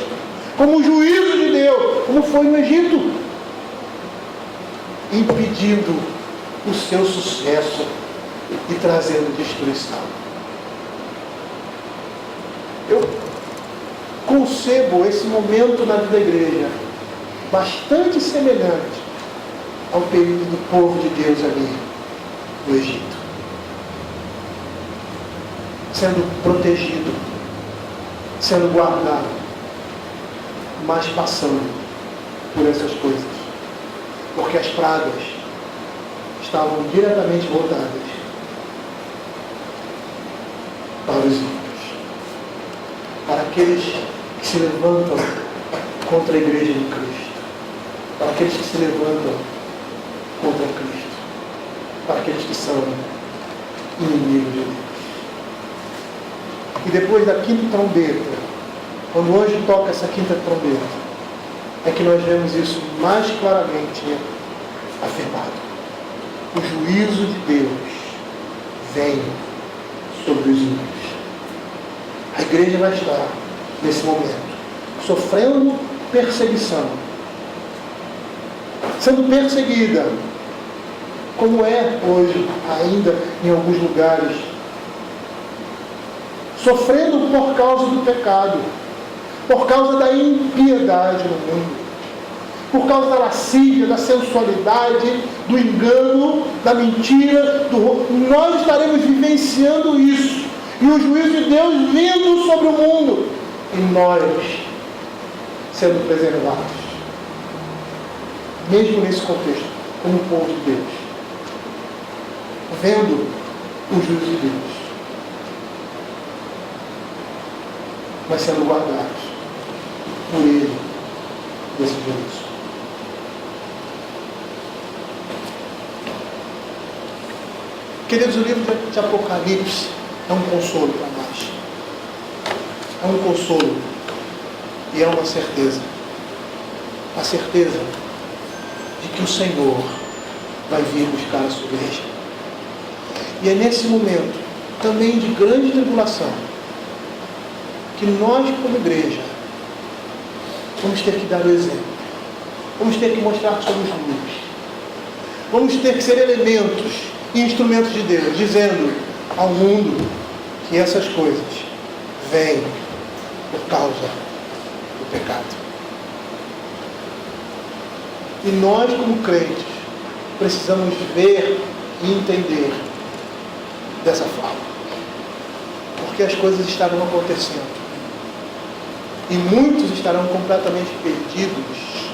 como o juízo de Deus, como foi no Egito, impedindo o seu sucesso e trazendo destruição. Eu concebo esse momento na vida da igreja bastante semelhante ao período do povo de Deus ali no Egito, sendo protegido, sendo guardado, mas passando por essas coisas, porque as pragas estavam diretamente voltadas para os ímpios, para aqueles que se levantam contra a igreja de Cristo, para aqueles que se levantam contra Cristo, para aqueles que são inimigos de Deus. E depois da quinta trombeta, quando o anjo toca essa quinta trombeta, é que nós vemos isso mais claramente afirmado. O juízo de Deus vem sobre os ímpios. A igreja vai estar, nesse momento, sofrendo perseguição, sendo perseguida, como é hoje ainda em alguns lugares, sofrendo por causa do pecado, por causa da impiedade no mundo, por causa da lascívia, da sensualidade, do engano, da mentira, nós estaremos vivenciando isso, e o juízo de Deus vindo sobre o mundo, e nós sendo preservados, mesmo nesse contexto, como povo de Deus, vendo o juízo de Deus, mas sendo guardados por Ele desse juízo. Queridos, o livro de Apocalipse é um consolo para nós. É um consolo e é uma certeza. A certeza de que o Senhor vai vir buscar a sua igreja. E é nesse momento, também de grande tribulação, que nós, como igreja, vamos ter que dar o exemplo. Vamos ter que mostrar que somos luz. Vamos ter que ser elementos e instrumentos de Deus, dizendo ao mundo que essas coisas vêm por causa do pecado. E nós, como crentes, precisamos ver e entender dessa forma, porque as coisas estarão acontecendo e muitos estarão completamente perdidos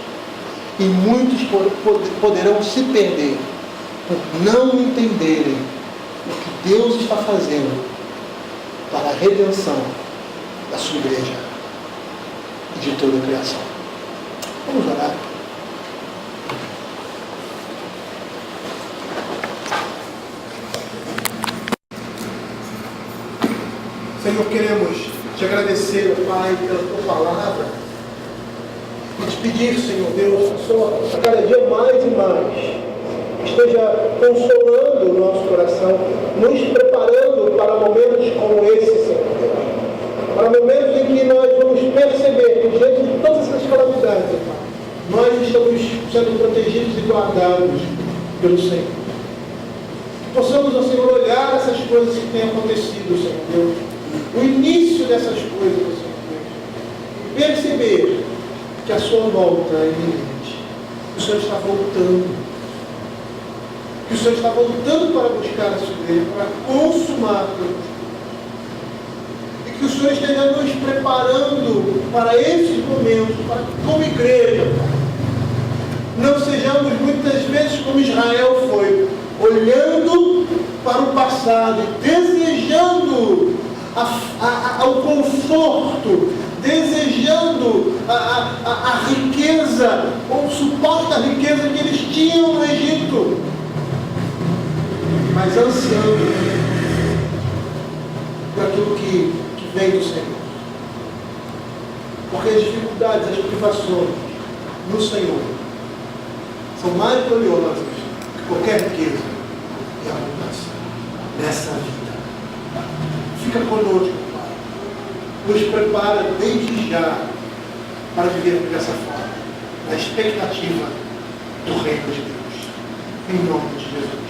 e muitos poderão se perder por não entenderem Deus está fazendo para a redenção da sua igreja e de toda a criação. Vamos orar. Senhor, queremos te agradecer, Pai, pela tua palavra e te pedir, Senhor Deus, que o Senhor, a cada dia mais e mais, esteja consolando o nosso coração, nos preparando para momentos como esse, Senhor Deus. Para momentos em que nós vamos perceber que, diante de todas essas calamidades, nós estamos sendo protegidos e guardados pelo Senhor. Que possamos, ó Senhor, olhar essas coisas que têm acontecido, Senhor Deus, o início dessas coisas, Senhor Deus, e perceber que a sua volta é iminente. O Senhor está voltando. Que o Senhor está voltando para buscar a sua igreja, para consumar tudo. E que o Senhor esteja nos preparando para esses momentos, para que, como igreja, não sejamos muitas vezes como Israel foi, olhando para o passado e desejando ao conforto, desejando a riqueza, ou suposta riqueza que eles tinham no Egito, mas ansiando por aquilo que vem do Senhor. Porque as dificuldades, as privações no Senhor são mais valiosas que qualquer riqueza e abundância nessa vida. Fica conosco, Pai. Nos prepara desde já para viver dessa forma, na expectativa do reino de Deus. Em nome de Jesus.